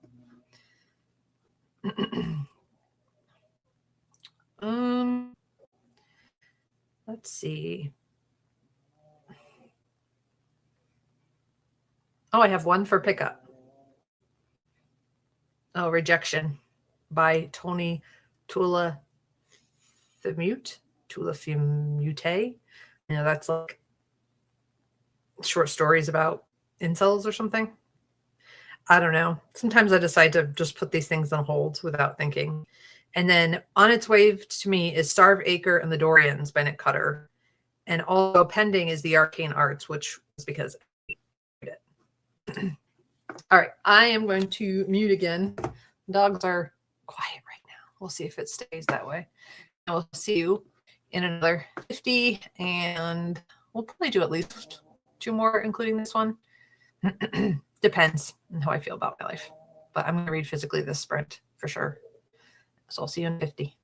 Speaker 1: let's see. Oh, I have one for pickup. Oh, Rejection by Tony Tula Fumute. You know, that's like short stories about incels or something. I don't know. Sometimes I decide to just put these things on hold without thinking. And then on its way to me is Starve Acre and the Dorians by Nick Cutter. And also pending is the Arcane Arts, which was because I read it. All right, I am going to mute again. Dogs are quiet right now. We'll see if it stays that way. I will see you in another 50, and we'll probably do at least 2 more, including this one. Depends on how I feel about my life. But I'm going to read physically this sprint for sure. So I'll see you in 50.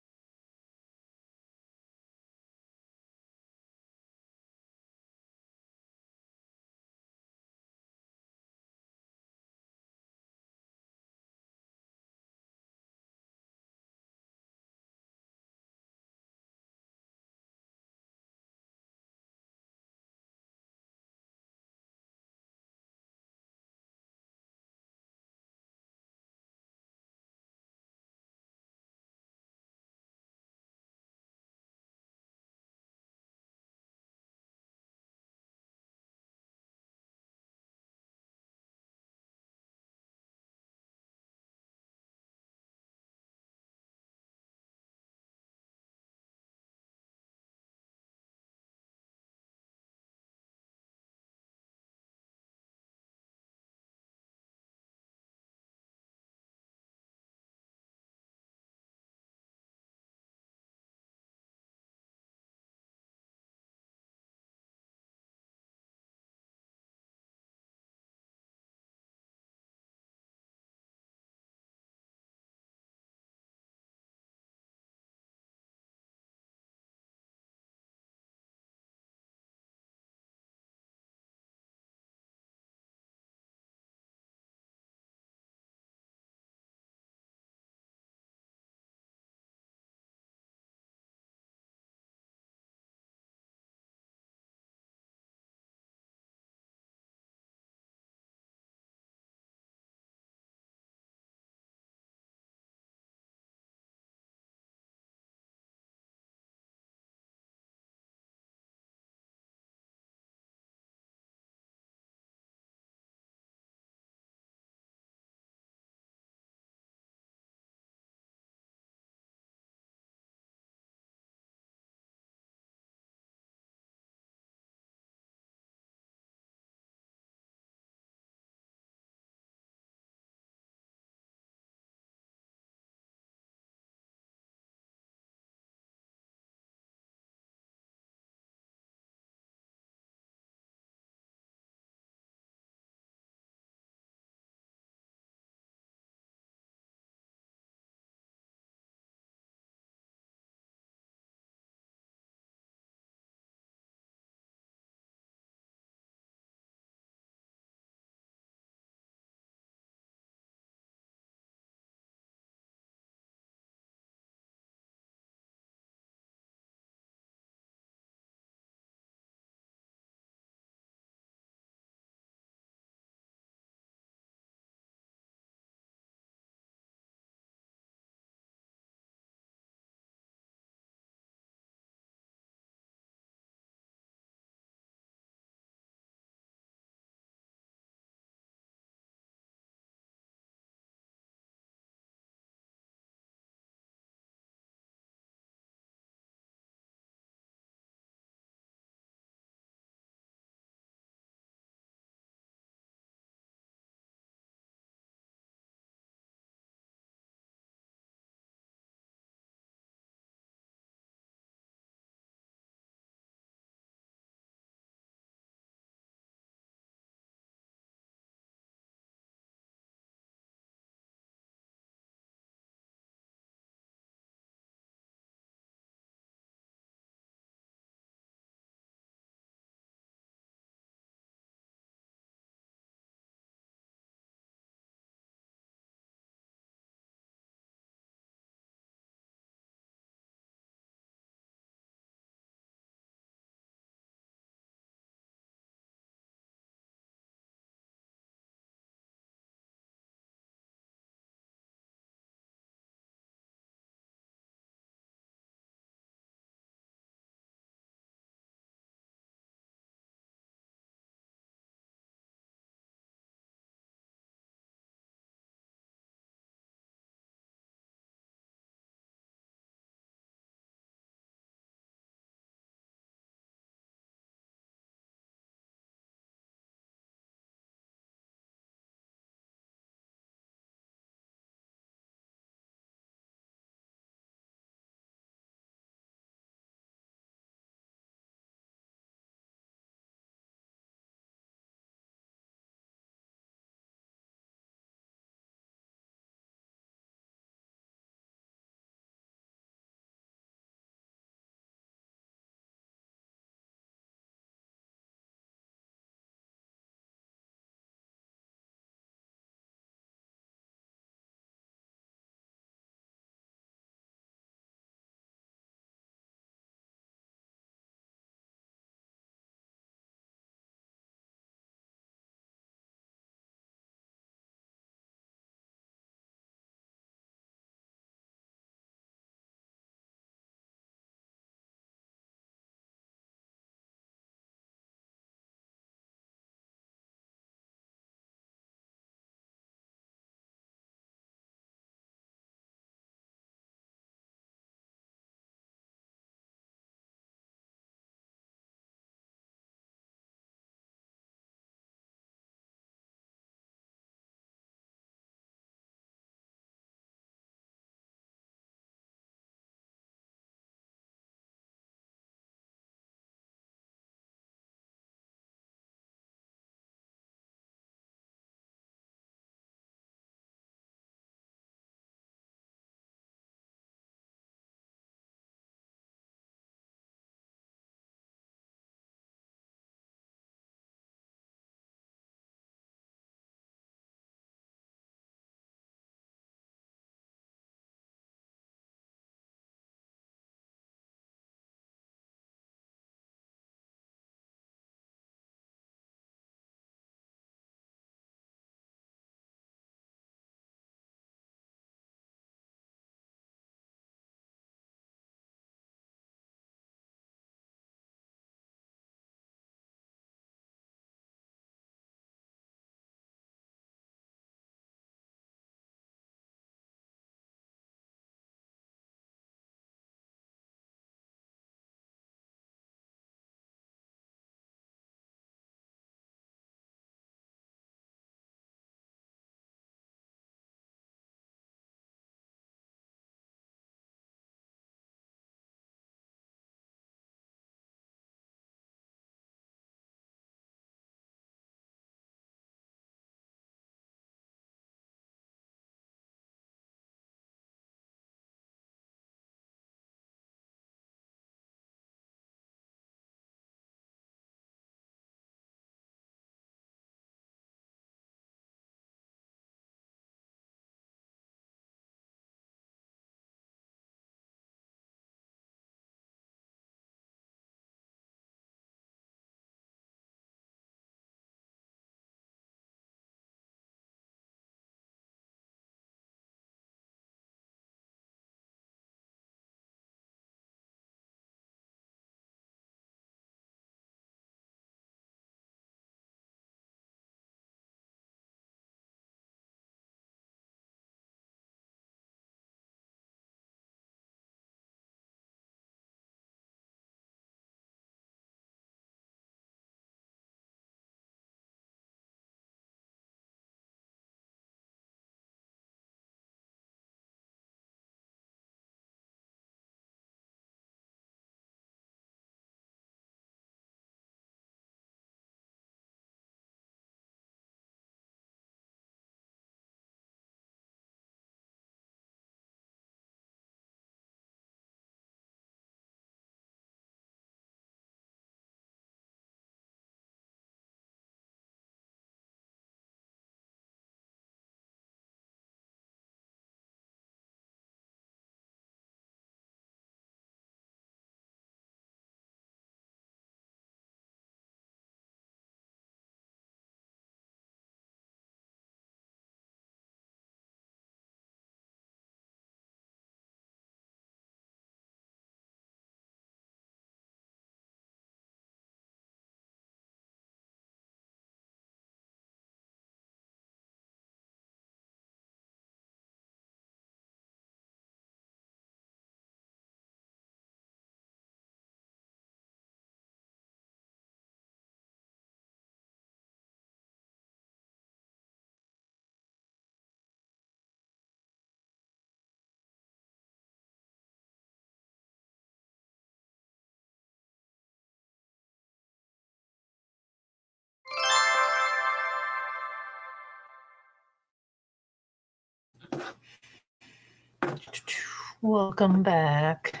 Speaker 1: Welcome back.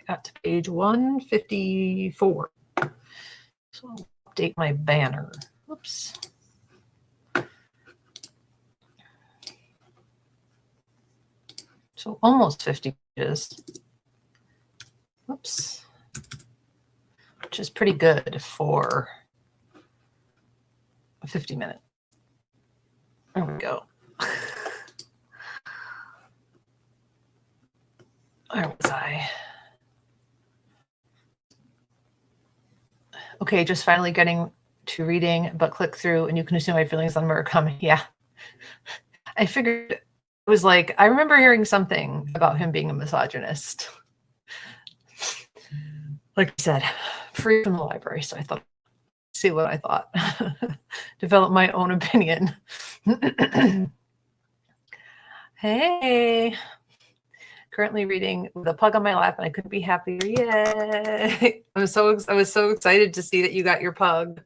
Speaker 1: Got to page 154. So I'll update my banner. Whoops. So almost 50 pages. Whoops. Which is pretty good for a 50-minute. There we go. Where was I? Okay, just finally getting to reading, but click through and you can assume my feelings on Murakami. Yeah. I figured it was like, I remember hearing something about him being a misogynist. Like I said, free from the library. So I thought, see what I thought. Develop my own opinion. Hey. Currently reading with a pug on my lap, and I couldn't be happier. Yay! I was so excited to see that you got your pug.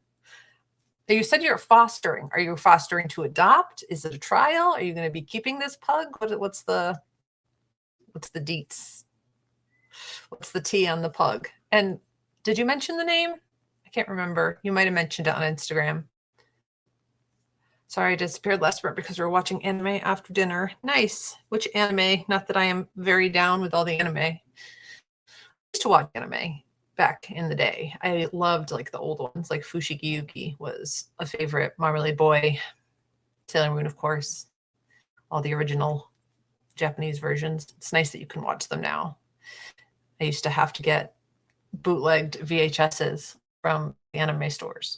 Speaker 1: You said you're fostering. Are you fostering to adopt? Is it a trial? Are you going to be keeping this pug? What's the deets? What's the tea on the pug? And did you mention the name? I can't remember. You might have mentioned it on Instagram. Sorry, I disappeared last night because we were watching anime after dinner. Nice. Which anime? Not that I am very down with all the anime. I used to watch anime back in the day. I loved like the old ones, like Fushigi Yugi was a favorite. Marmalade Boy, Sailor Moon, of course. All the original Japanese versions. It's nice that you can watch them now. I used to have to get bootlegged VHSs from the anime stores.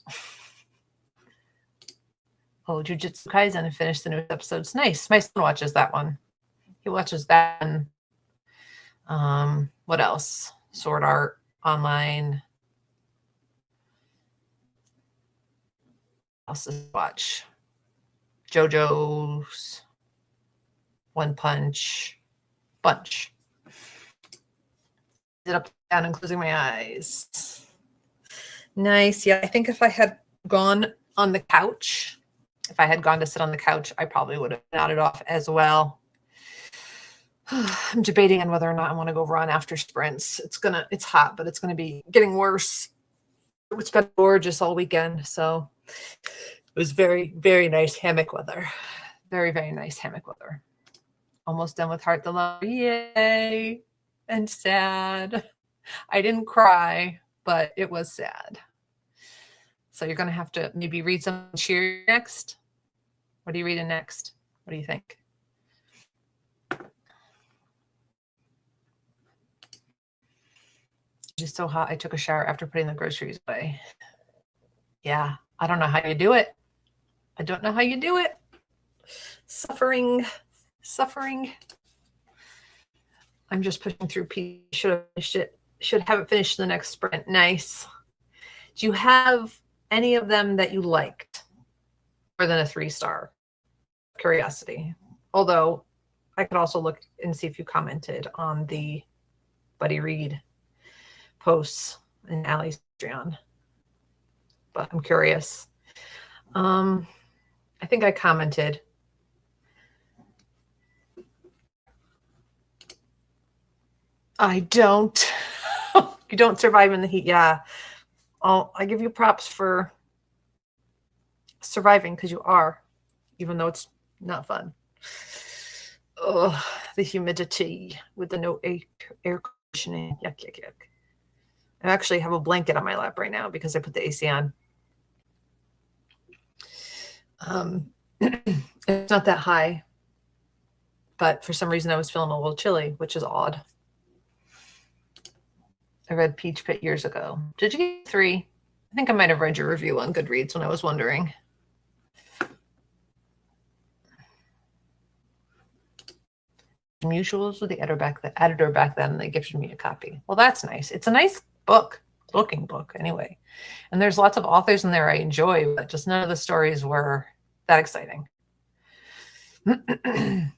Speaker 1: Oh, Jujutsu Kaisen and finished the newest episodes. Nice. My son watches that one. He watches that one. What else? Sword Art Online. What else does watch? JoJo's, One Punch, bunch. Sit up down and closing my eyes. Nice. Yeah, I think if I had gone on the couch, if I had gone to sit on the couch, I probably would have nodded off as well. I'm debating on whether or not I want to go run after sprints. It's hot, but it's gonna be getting worse. It's been gorgeous all weekend, so it was very, very nice hammock weather. Very, very nice hammock weather. Almost done with Heart the Lover. Yay! And sad. I didn't cry, but it was sad. So you're going to have to maybe read some cheer next. What are you reading next? What do you think? It's just so hot. I took a shower after putting the groceries away. Yeah, I don't know how you do it. I don't know how you do it. Suffering. I'm just pushing through P. Should have finished it. Should have it finished the next sprint. Nice. Do you have any of them that you liked more than a 3-star? Curiosity. Although I could also look and see if you commented on the Buddy Reed posts in Allie's Patreon. But I'm curious. I think I commented. I don't. You don't survive in the heat. Yeah. I give you props for surviving because you are, even though it's not fun. Oh, the humidity with the no air conditioning. Yuck, yuck, yuck. I actually have a blanket on my lap right now because I put the AC on. It's not that high, but for some reason I was feeling a little chilly, which is odd. I read Peach Pit years ago. Did you get 3? I think I might have read your review on Goodreads when I was wondering. Mutuals with the editor back then, they gifted me a copy. Well, that's nice. It's a nice looking book anyway. And there's lots of authors in there I enjoy, but just none of the stories were that exciting. I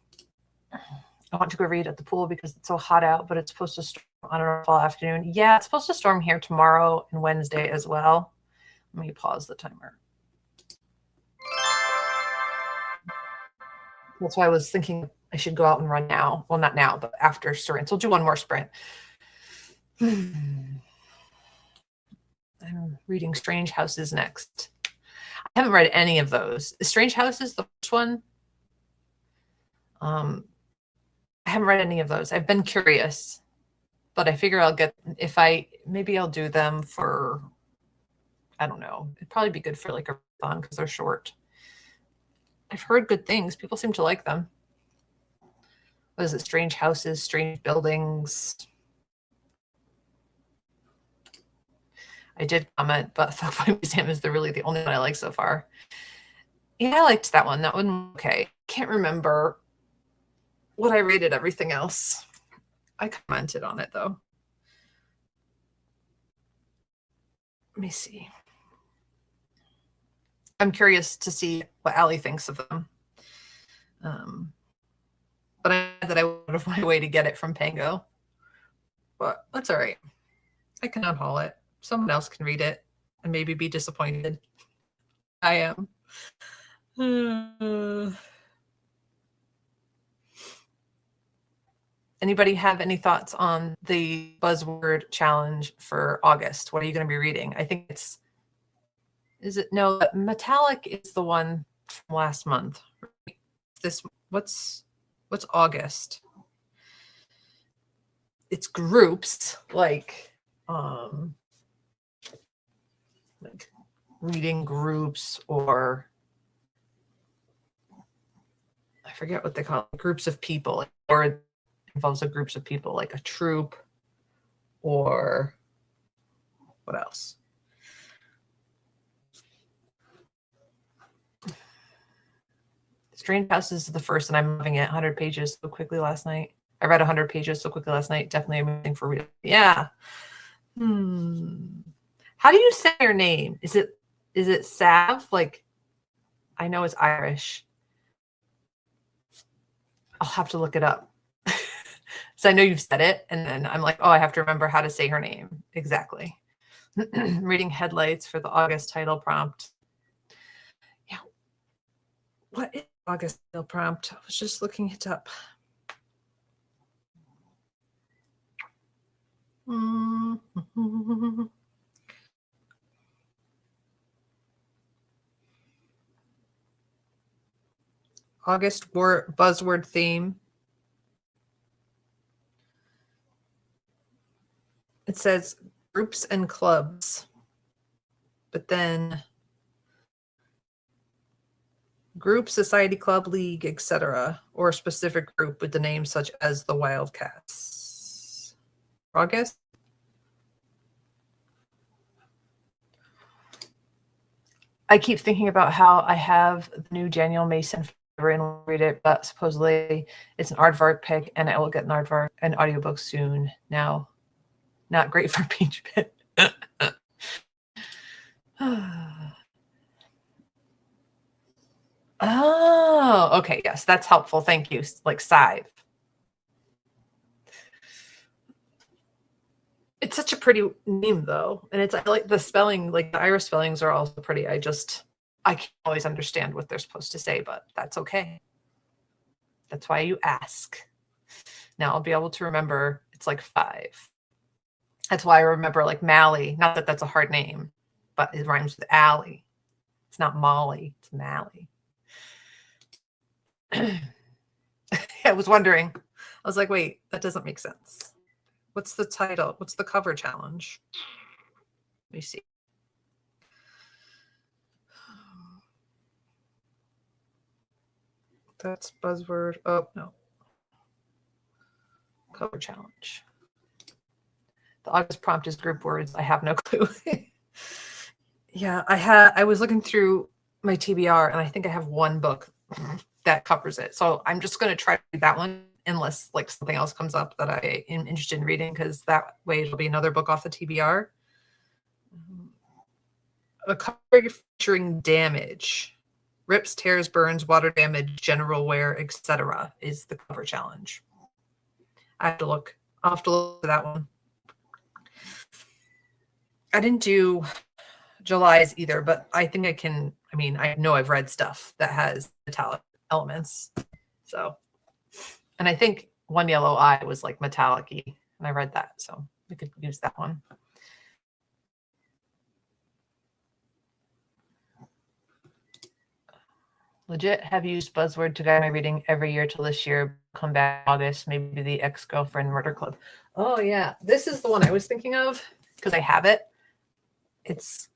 Speaker 1: want to go read at the pool because it's so hot out, but it's supposed to storm on an fall afternoon. Yeah, it's supposed to storm here tomorrow and Wednesday as well. Let me pause the timer. That's why I was thinking I should go out and run now. Well, not now, but after sprints. We'll do one more sprint. I'm reading Strange Houses next. I haven't read any of those. Strange Houses, the first one. I haven't read any of those. I've been curious, but I figure I'll get, maybe I'll do them for, I don't know. It'd probably be good for like a marathon because they're short. I've heard good things. People seem to like them. What is it? Strange Houses, Strange Buildings. I did comment, but Fuckboy Museum is really the only one I like so far. Yeah, I liked that one. That one, okay. Can't remember what I rated everything else. I commented on it though. Let me see. I'm curious to see what Allie thinks of them. But I know that I would have my way to get it from Pango. But that's all right. I can unhaul it. Someone else can read it and maybe be disappointed. I am. Anybody have any thoughts on the buzzword challenge for August? What are you going to be reading? I think it's, is it, no, Metallic is the one from last month. This, what's August? It's groups, like reading groups, or I forget what they call it, groups of people, or it involves a groups of people, like a troop, or what else? Strange Houses is the first, and I'm loving it. 100 pages so quickly last night. I read 100 pages so quickly last night. Definitely amazing for reading. Yeah. How do you say your name? Is it Sav? Like, I know it's Irish. I'll have to look it up. So I know you've said it, and then I'm like, oh, I have to remember how to say her name. Exactly. Reading Headlights for the August title prompt. Yeah. What is August title prompt? I was just looking it up. August buzzword theme. It says groups and clubs, but then group, society, club, league, etc., or a specific group with the name such as the Wildcats. August. I keep thinking about how I have the new Daniel Mason and will read it, but supposedly it's an aardvark pick, and I will get an audiobook soon. Now, not great for Peach Pit. Oh, okay. Yes, that's helpful. Thank you. Like Scythe. It's such a pretty name though. And I like the spelling, like the Irish spellings are also pretty. I can't always understand what they're supposed to say, but that's okay. That's why you ask. Now I'll be able to remember it's like 5. That's why I remember like Mally. Not that that's a hard name, but it rhymes with Allie. It's not Molly, it's Mally. I was wondering. I was like, wait, that doesn't make sense. What's the title? What's the cover challenge? Let me see. That's buzzword. Oh, no. Cover challenge. The August prompt is group words. I have no clue. Yeah, I was looking through my TBR, and I think I have one book that covers it. So I'm just going to try to read that one unless like something else comes up that I am interested in reading, because that way it'll be another book off the TBR. A cover featuring damage. Rips, tears, burns, water damage, general wear, etc. is the cover challenge. I'll have to look at that one. I didn't do July's either, but I think I know I've read stuff that has metallic elements. So And I think One Yellow Eye was like metallic-y, and I read that, so we could use that one. Legit have used buzzword to guide my reading every year till this year. Come back August, maybe the Ex-Girlfriend Murder Club. Oh yeah, this is the one I was thinking of because I have it. It's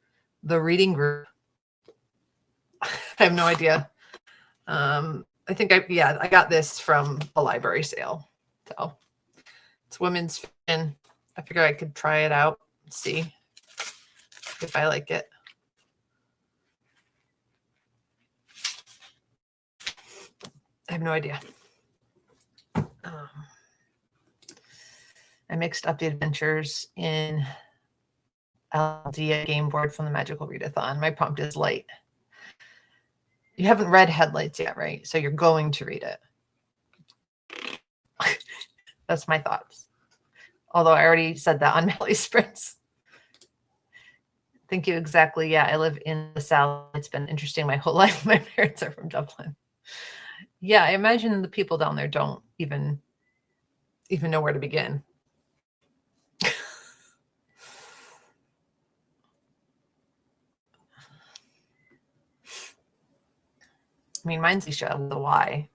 Speaker 1: the reading group. I have no idea. I think I got this from a library sale. So it's women's fiction. I figured I could try it out and see if I like it. I have no idea. I mixed up the adventures in LD game board from the Magical Readathon. My prompt is light. You haven't read Headlights yet, right? So you're going to read it. That's my thoughts. Although I already said that on Melly Sprints. Thank you. Exactly. Yeah, I live in the South. It's been interesting my whole life. My parents are from Dublin. Yeah, I imagine the people down there don't even know where to begin. I mean, mine's Alicia with a Y.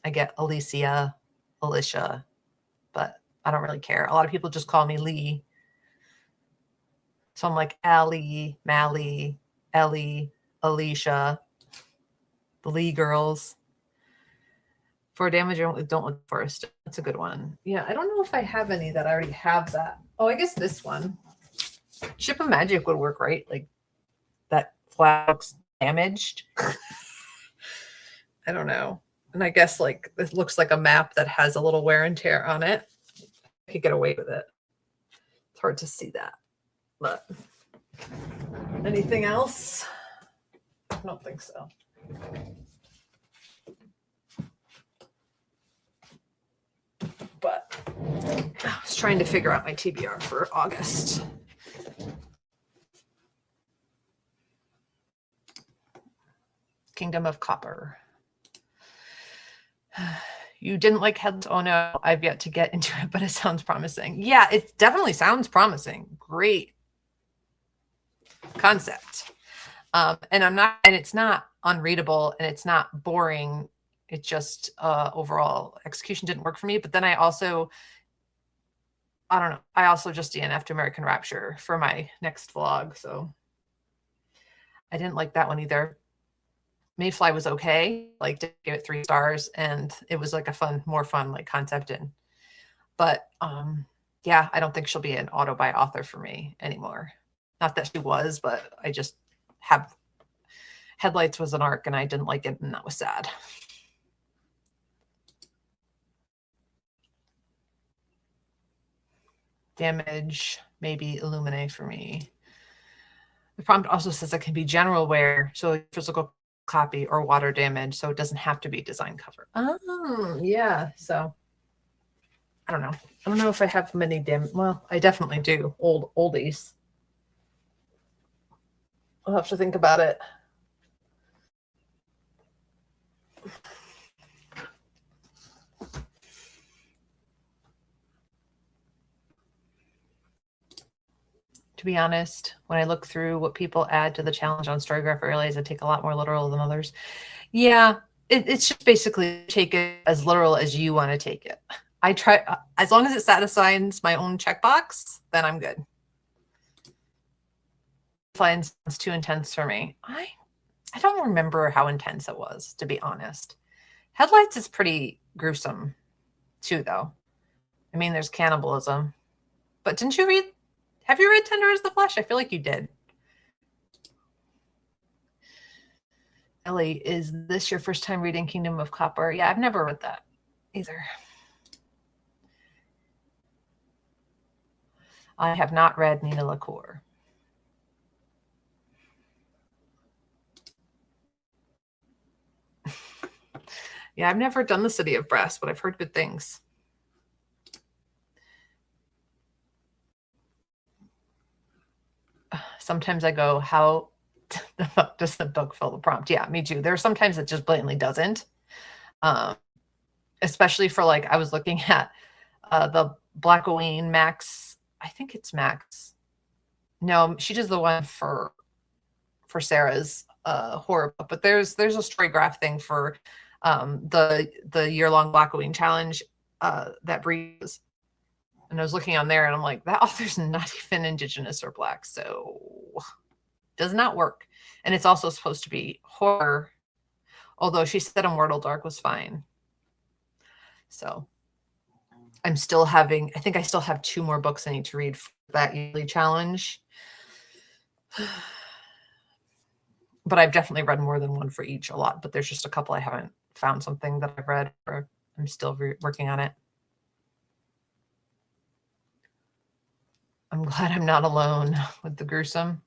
Speaker 1: I get Alicia, Alicia, but I don't really care. A lot of people just call me Lee. So I'm like Allie, Mally, Ellie, Alicia, the Lee girls. For damage, don't look first. That's a good one. Yeah, I don't know if I have any that I already have that. Oh, I guess this one. Ship of Magic would work, right? Like that flag looks damaged. I don't know. And I guess like this looks like a map that has a little wear and tear on it. I could get away with it. It's hard to see that. But anything else? I don't think so. But I was trying to figure out my TBR for August. Kingdom of Copper. You didn't like Headlights? Oh no, I've yet to get into it, but it sounds promising. Yeah, it definitely sounds promising. Great concept. And it's not unreadable and it's not boring. It just overall execution didn't work for me. But then I also just DNF'd American Rapture for my next vlog. So I didn't like that one either. Mayfly was okay, like to give it 3 stars, and it was like a more fun like concept but yeah, I don't think she'll be an auto by author for me anymore. Not that she was, but I just have Headlights was an arc and I didn't like it, and that was sad. Damage, maybe Illuminate for me. The prompt also says it can be general wear, so physical copy or water damage, so it doesn't have to be design cover. Oh, yeah. So I don't know. I don't know if I have many well, I definitely do. Oldies. I'll have to think about it. To be honest, when I look through what people add to the challenge on Storygraph, I realize I take a lot more literal than others. Yeah, it's just basically take it as literal as you want to take it. I try, as long as it satisfies my own checkbox, then I'm good. Sounds too intense for me. I don't remember how intense it was, to be honest. Headlights is pretty gruesome too, though. I mean, there's cannibalism. But have you read Tender as the Flesh? I feel like you did. Ellie, is this your first time reading Kingdom of Copper? Yeah, I've never read that either. I have not read Nina LaCour. Yeah, I've never done The City of Brass, but I've heard good things. Sometimes I go, how the fuck does the book fill the prompt? Yeah, me too. There are sometimes it just blatantly doesn't. especially for like, I was looking at the Blackoween Max. I think it's Max. No, she does the one for Sarah's horror book, but there's a Storygraph thing for the year-long Blackoween challenge that Breeze. And I was looking on there and I'm like, that author's not even Indigenous or Black, so does not work. And it's also supposed to be horror, although she said Immortal Dark was fine. So I'm still having, I think I still have 2 more books I need to read for that yearly challenge. But I've definitely read more than one for each a lot, but there's just a couple I haven't found something that I've read, or I'm still working on it. I'm glad I'm not alone with the gruesome.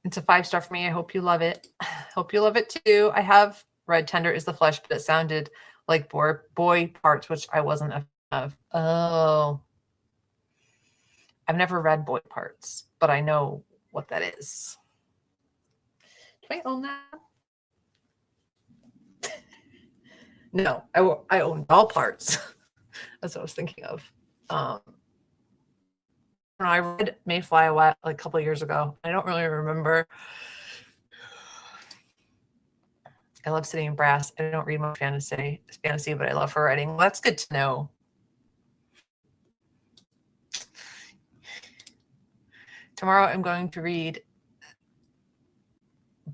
Speaker 1: It's a 5-star for me. I hope you love it. Hope you love it too. I have read Tender is the Flesh, but it sounded like boy parts, which I wasn't a fan of. Oh. I've never read Boy Parts, but I know what that is. Do I own that? No, I own Doll Parts. That's what I was thinking of. I read Mayfly a while, like a couple of years ago. I don't really remember. I love City and Brass. I don't read much fantasy, but I love her writing. Well, that's good to know. Tomorrow I'm going to read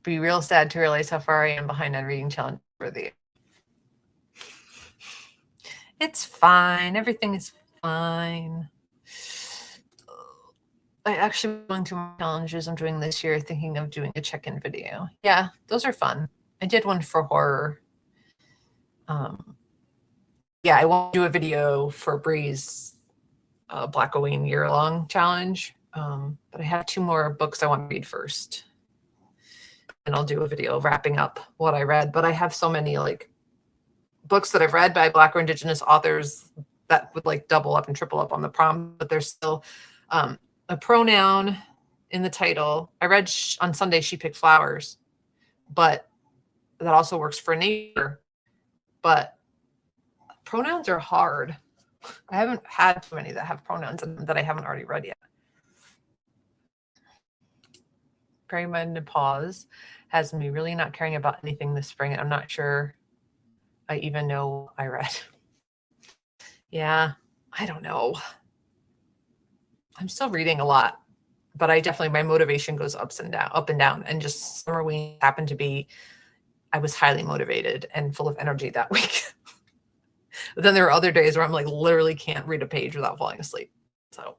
Speaker 1: Be Real Sad to Realize How Far I Am Behind on Reading Challenge for the year. It's fine. Everything is fine. I actually going through my challenges I'm doing this year, thinking of doing a check-in video. Yeah, those are fun. I did one for horror. Yeah, I want to do a video for Bree's Blackoween year-long challenge. But I have 2 more books I want to read first. And I'll do a video wrapping up what I read. But I have so many like books that I've read by Black or Indigenous authors that would like double up and triple up on the prompt, but there's still a pronoun in the title. I read on Sunday She Picked Flowers, but that also works for nature. But pronouns are hard. I haven't had too many that have pronouns that I haven't already read yet. Perimenopause has me really not caring about anything this spring. I'm not sure I even know I read. Yeah, I don't know. I'm still reading a lot, but I definitely, my motivation goes up and down. And just summer week happened to be, I was highly motivated and full of energy that week. But then there are other days where I'm like, literally can't read a page without falling asleep. So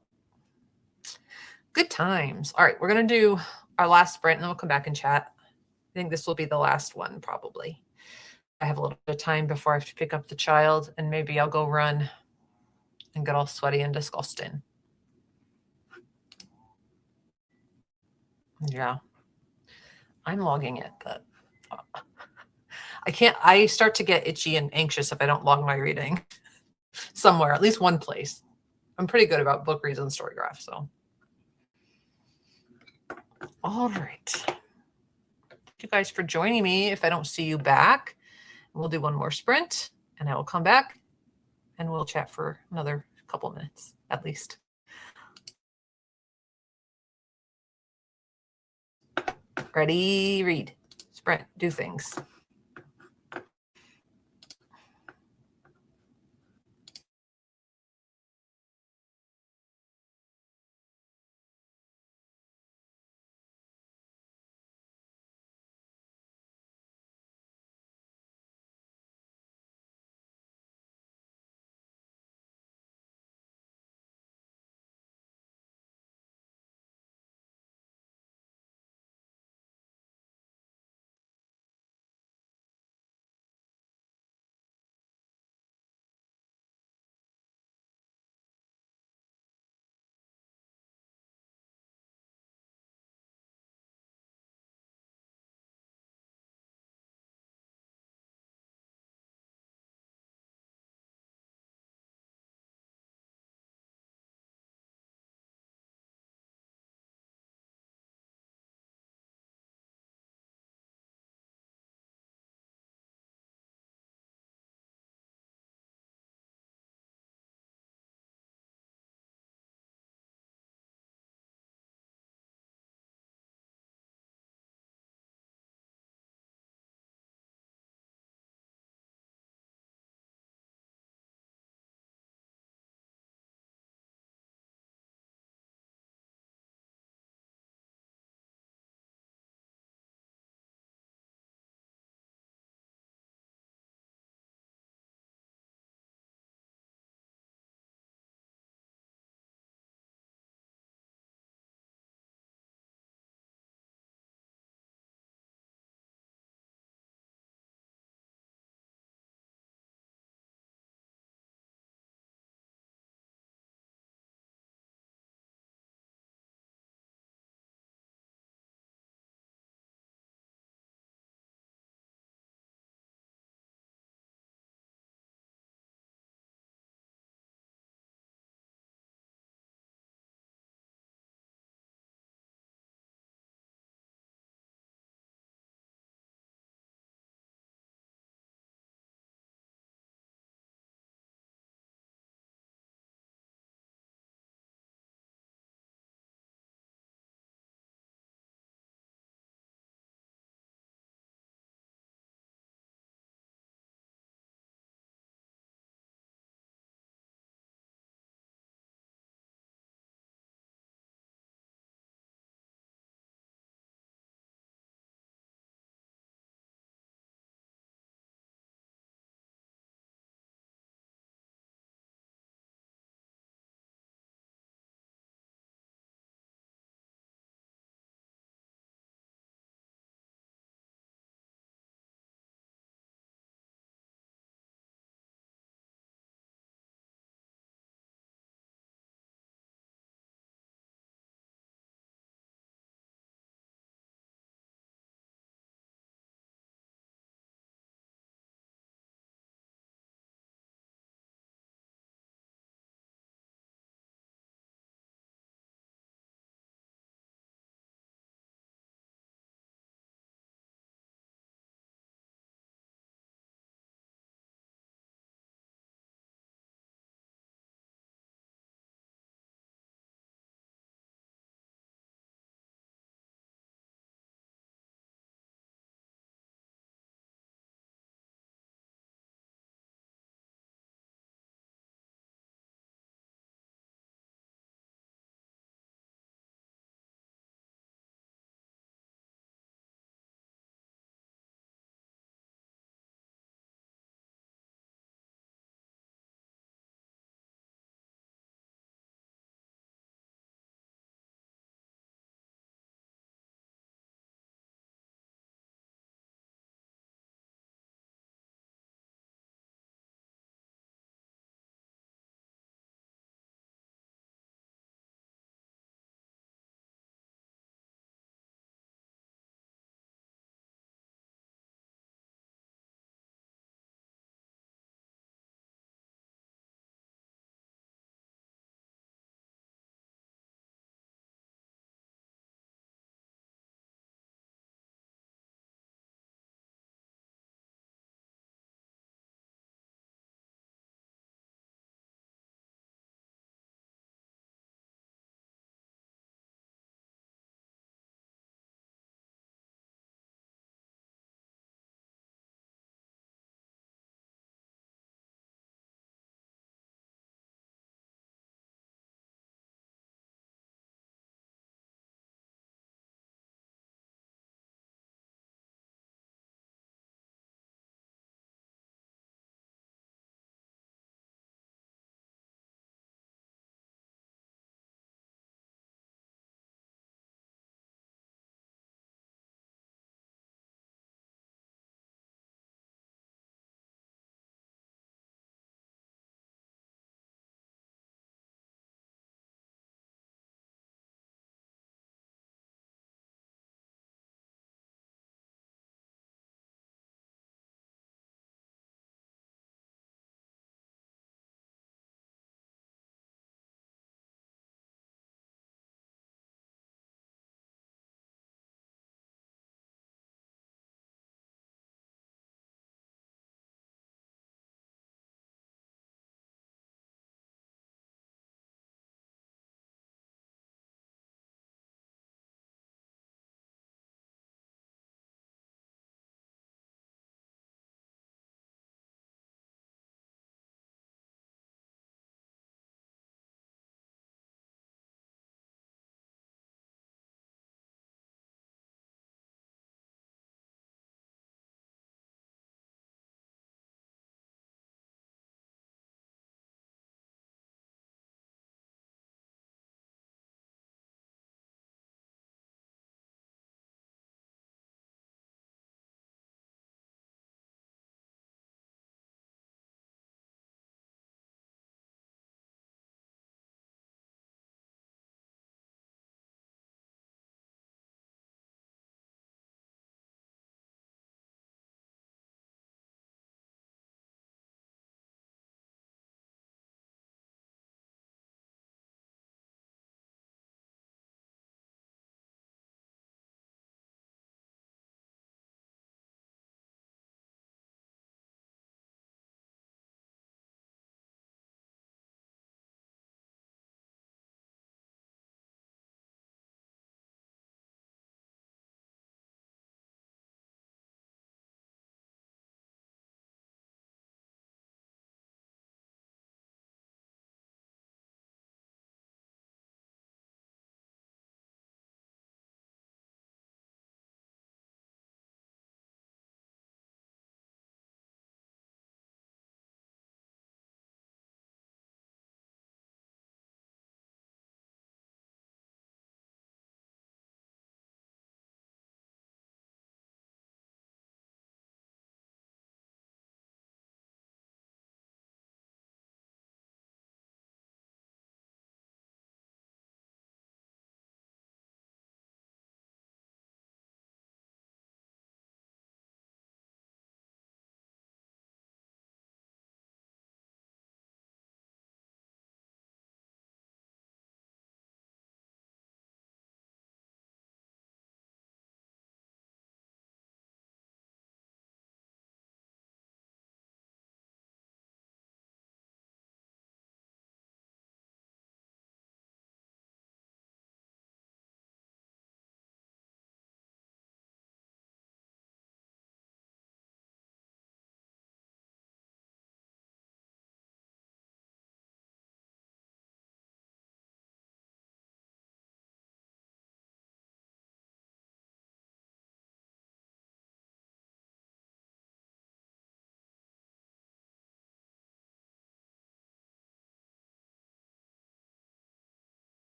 Speaker 1: good times. All right, we're going to do our last sprint and then we'll come back and chat. I think this will be the last one probably. I have a little bit of time before I have to pick up the child and maybe I'll go run and get all sweaty and disgusting. Yeah, I'm logging it, but I start to get itchy and anxious if I don't log my reading somewhere, at least one place. I'm pretty good about book reads and Storygraph, so. All right. Thank you guys for joining me. If I don't see you back, we'll do one more sprint and I will come back and we'll chat for another couple minutes at least. Ready, read, sprint, do things.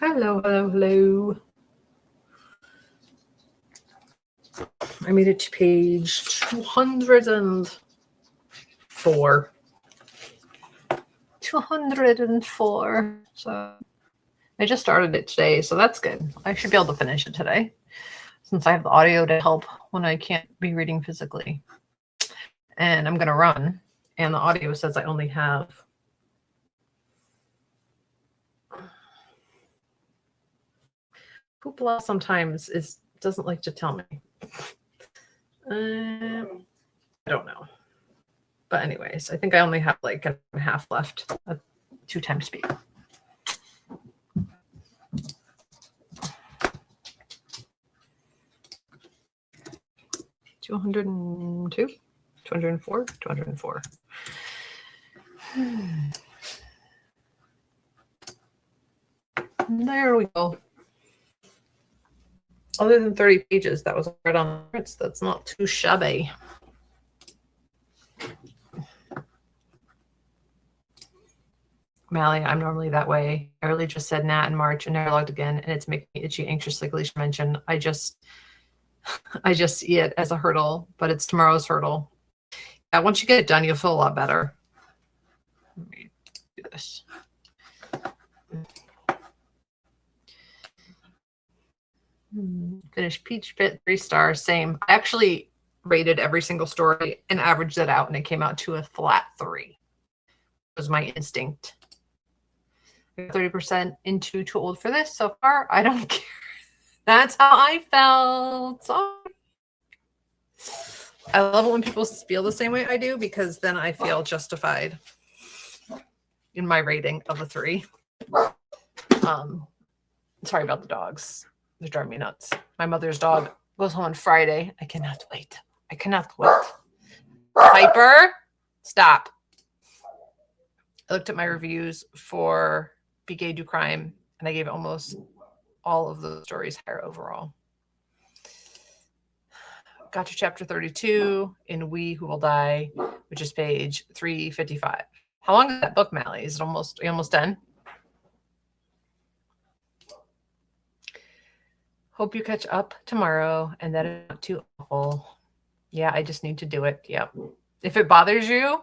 Speaker 1: Hello, hello, hello. I made it to page 204. 204. So I just started it today, so that's good. I should be able to finish it today since I have the audio to help when I can't be reading physically. And I'm going to run, and the audio says I only have Hoopla sometimes doesn't like to tell me. I don't know. But anyways, I think I only have like a half left at 2 times speed. $202, $204, $204. There we go. Other than 30 pages, that was right on the prints. That's not too shabby. Mally, I'm normally that way. I really just said Nat in March and never logged again, and it's making me itchy, anxious, like Alicia mentioned. I just see it as a hurdle, but it's tomorrow's hurdle. Yeah, once you get it done, you'll feel a lot better. Let me do this. Finished Peach Pit, 3 stars, same. I actually rated every single story and averaged it out, and it came out to a flat 3. It was my instinct. 30% into Too Old for This so far. I don't care. That's how I felt. Sorry. I love it when people feel the same way I do, because then I feel justified in my rating of a 3. Sorry about the dogs. They're driving me nuts. My mother's dog goes home on Friday. I cannot wait. I cannot wait. Piper, stop. I looked at my reviews for Be Gay, Do Crime, and I gave almost all of the stories higher overall. Got to chapter 32 in We Who Will Die, which is page 355. How long is that book, Mally? Is it almost done? Hope you catch up tomorrow and that it's not too awful. Yeah, I just need to do it. Yep. If it bothers you,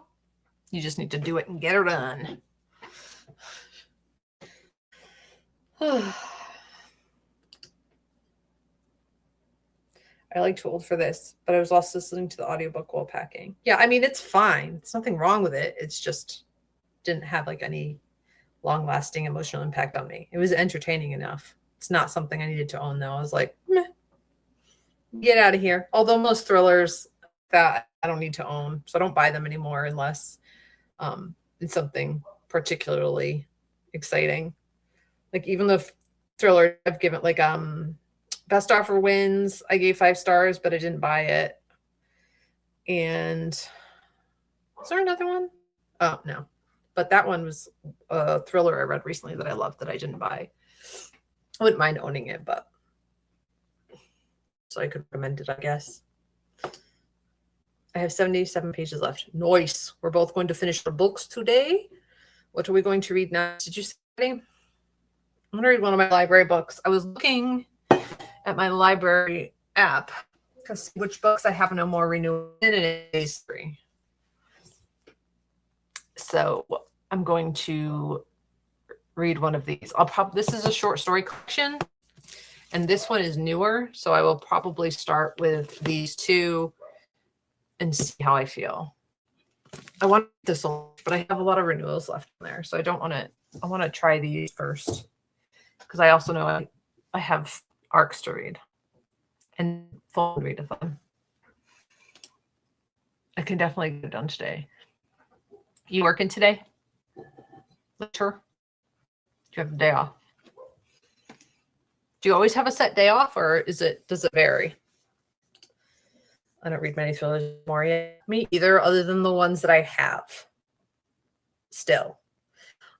Speaker 1: you just need to do it and get it done. I like Too Old for This, but I was also listening to the audiobook while packing. Yeah, I mean, it's fine. It's nothing wrong with it. It's just didn't have like any long-lasting emotional impact on me. It was entertaining enough. It's not something I needed to own, though. I was like, meh, get out of here. Although most thrillers that I don't need to own, so I don't buy them anymore unless it's something particularly exciting. Like even the thriller I've given, like Best Offer Wins, I gave 5 stars, but I didn't buy it. And is there another one? Oh, no. But that one was a thriller I read recently that I loved that I didn't buy. I wouldn't mind owning it, but so I could recommend it, I guess. I have 77 pages left. Nice. We're both going to finish the books today. What are we going to read now? Did you see anything? I'm going to read one of my library books. I was looking at my library app to see which books I have no more renewal in, and it is 3. So I'm going to read one of these. This is a short story collection, and this one is newer, so I will probably start with these 2 and see how I feel. I want this one, but I have a lot of renewals left in there, so I don't want to. I want to try these first because I also know I have arcs to read and full read of them. I can definitely get it done today. You working today? Sure. Do you have a day off? Do you always have a set day off, or does it vary? I don't read many thrillers anymore yet. Me either, other than the ones that I have still.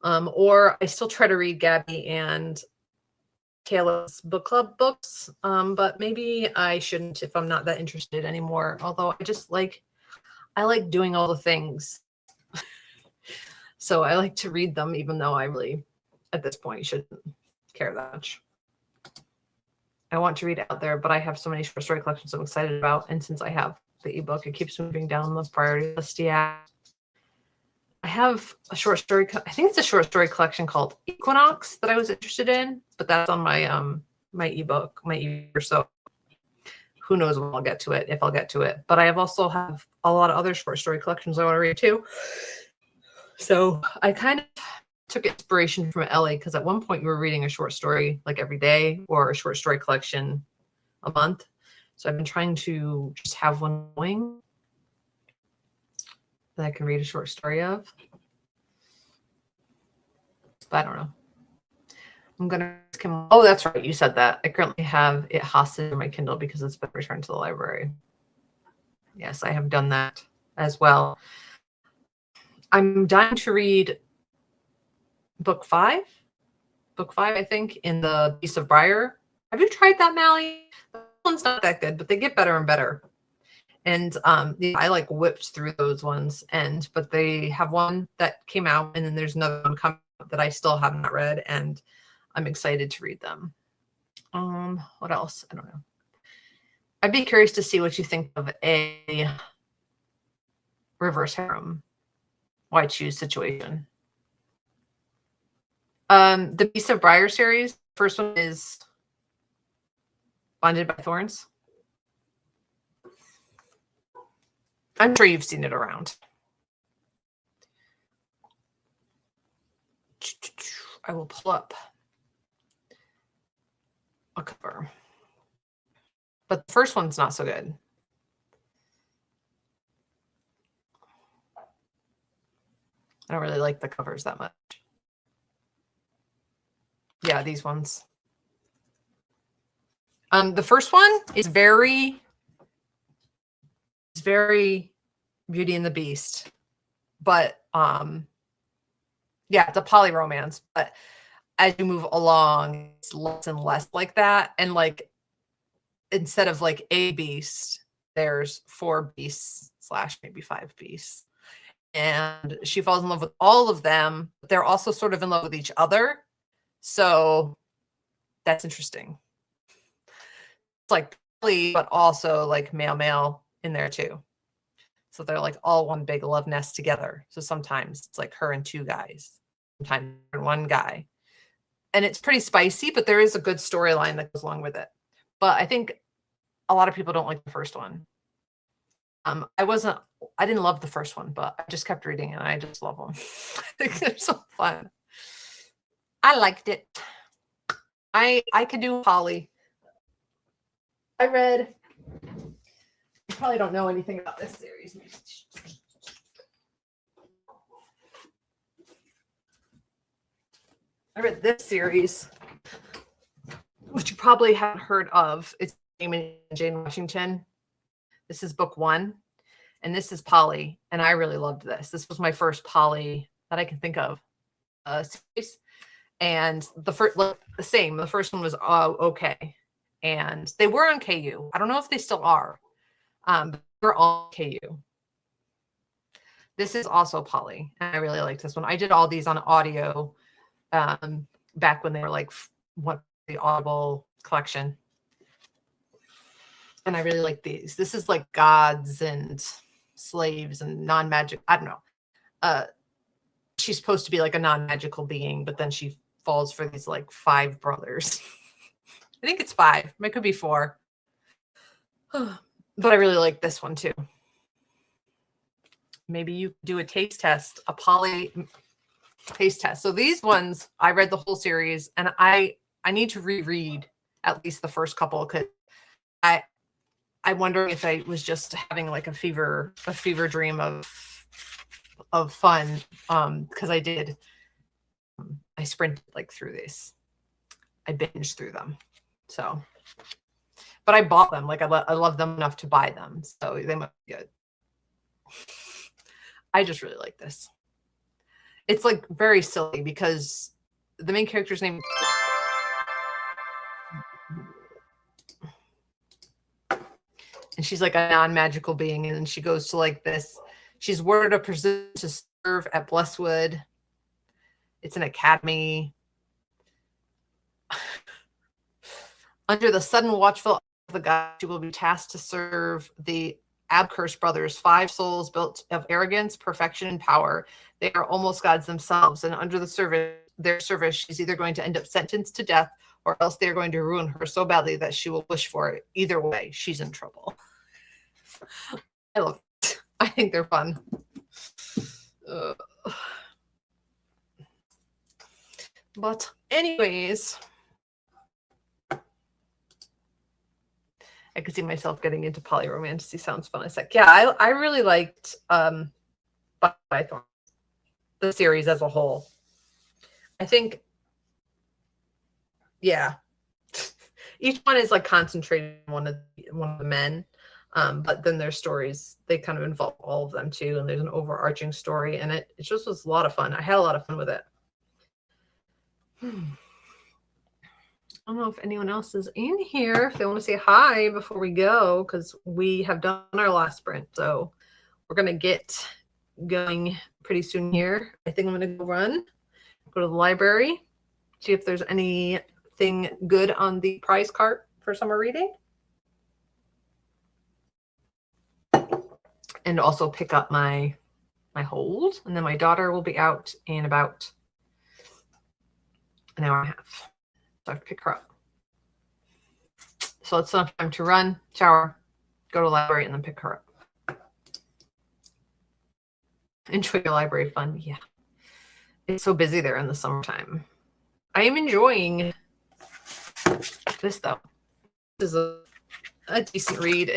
Speaker 1: Or I still try to read Gabby and Kayla's book club books, but maybe I shouldn't if I'm not that interested anymore. Although I like doing all the things. So I like to read them, even though I really, at this point, shouldn't care that much. I want to read it out there, but I have so many short story collections I'm excited about. And since I have the ebook, it keeps moving down the priority list. Yeah. I have a short story. I think it's a short story collection called Equinox that I was interested in, but that's on my my ebook, so who knows when I'll get to it, if I'll get to it. But I also have a lot of other short story collections I want to read too. So I kind of took inspiration from Ellie, because at one point we were reading a short story like every day, or a short story collection a month. So I've been trying to just have one going that I can read a short story of. But I don't know. I'm gonna ask him. Oh, that's right. You said that. I currently have it hostage in my Kindle because it's been returned to the library. Yes, I have done that as well. I'm dying to read book 5. Book 5, I think, in the Beast of Briar. Have you tried that, Mally? That one's not that good, but they get better and better. And I like whipped through those ones, but they have one that came out, and then there's another one coming out that I still have not read, and I'm excited to read them. What else? I don't know. I'd be curious to see what you think of a reverse harem. Why choose situation? The Beast of Briar series. First one is Bonded by Thorns. I'm sure you've seen it around. I will pull up a cover. But the first one's not so good. I don't really like the covers that much. Yeah, these ones. The first one is very Beauty and the Beast, but yeah, it's a poly romance. But as you move along, it's less and less like that, and like instead of like a beast, there's 4 beasts / maybe 5 beasts, and she falls in love with all of them. But they're also sort of in love with each other, so that's interesting. It's like poly, but also like male in there too. So they're like all one big love nest together. So sometimes it's like her and 2 guys, sometimes one guy. And it's pretty spicy, but there is a good storyline that goes along with it. But I think a lot of people don't like the first one. I didn't love the first one, but I just kept reading it and I just love them. I think they're so fun. I liked it. I could do poly. I read, you probably don't know anything about this series. I read this series, which you probably haven't heard of. It's Damon and Jane Washington. This is book 1, and this is poly, and I really loved this. This was my first poly that I can think of series, and the first, the same. The first one was okay, and they were on KU. I don't know if they still are. But they're all KU. This is also poly, and I really like this one. I did all these on audio back when they were like the Audible collection, and I really like these. This is like gods and slaves and non-magic. I don't know. She's supposed to be like a non-magical being, but then she falls for these like 5 brothers. I think it's 5. It could be 4. But I really like this one too. Maybe you do a taste test, a poly taste test. So these ones, I read the whole series, and I need to reread at least the first couple, because I wonder if I was just having like a fever dream of fun, because I sprinted like through this. I binged through them. So, but I bought them. Like I love them enough to buy them, so they must be good. I just really like this. It's like very silly because the main character's name, and she's like a non-magical being, and then she goes to like this. She's worded a position to serve at Blesswood. It's an academy. Under the sudden watchful eye of the god, she will be tasked to serve the Abkurst brothers, 5 souls built of arrogance, perfection, and power. They are almost gods themselves, and under their service, she's either going to end up sentenced to death, or else they're going to ruin her so badly that she will wish for it. Either way, she's in trouble. I love it. I think they're fun. But anyways, I could see myself getting into polyromancy. Sounds fun. It's like, yeah, I really liked Python, the series as a whole. I think, yeah, each one is like concentrated on one of the men, but then their stories, they kind of involve all of them too, and there's an overarching story, and it just was a lot of fun. I had a lot of fun with it. I don't know if anyone else is in here, if they want to say hi before we go, because we have done our last sprint. So we're going to get going pretty soon here. I think I'm going to go run, go to the library, see if there's anything good on the prize cart for summer reading. And also pick up my hold. And then my daughter will be out in about an hour and a half. So I have to pick her up. So it's enough time to run, shower, go to the library, and then pick her up. Enjoy your library fun. Yeah. It's so busy there in the summertime. I am enjoying this, though. This is a decent read.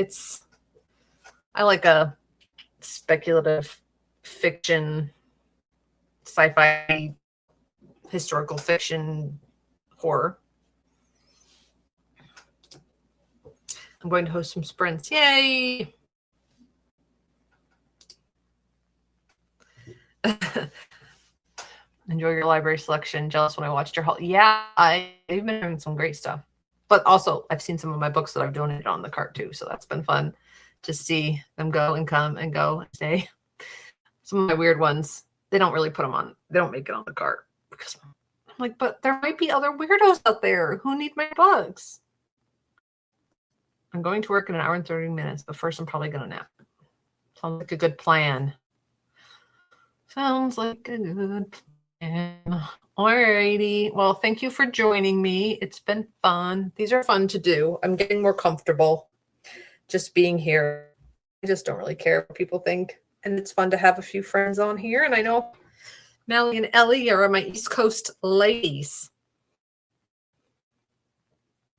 Speaker 1: I like a speculative fiction, sci-fi, historical fiction, horror. I'm going to host some sprints. Yay! Enjoy your library selection. Jealous when I watched your haul. Yeah, I've been having some great stuff. But also, I've seen some of my books that I've donated on the cart too. So that's been fun to see them go and come and go and stay. Some of my weird ones, they don't really put them on. They don't make it on the cart. Because I'm like, but there might be other weirdos out there who need my books. I'm going to work in an hour and 30 minutes, but first I'm probably going to nap. Sounds like a good plan. Sounds like a good plan. Alrighty. Well, thank you for joining me. It's been fun. These are fun to do. I'm getting more comfortable just being here. I just don't really care what people think. And it's fun to have a few friends on here. And I know Melly and Ellie are my East Coast ladies.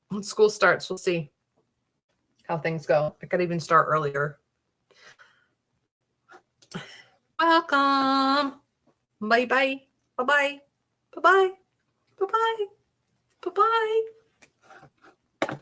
Speaker 1: When school starts, we'll see how things go. I could even start earlier. Welcome. Bye-bye. Bye-bye. Bye-bye. Bye-bye. Bye-bye.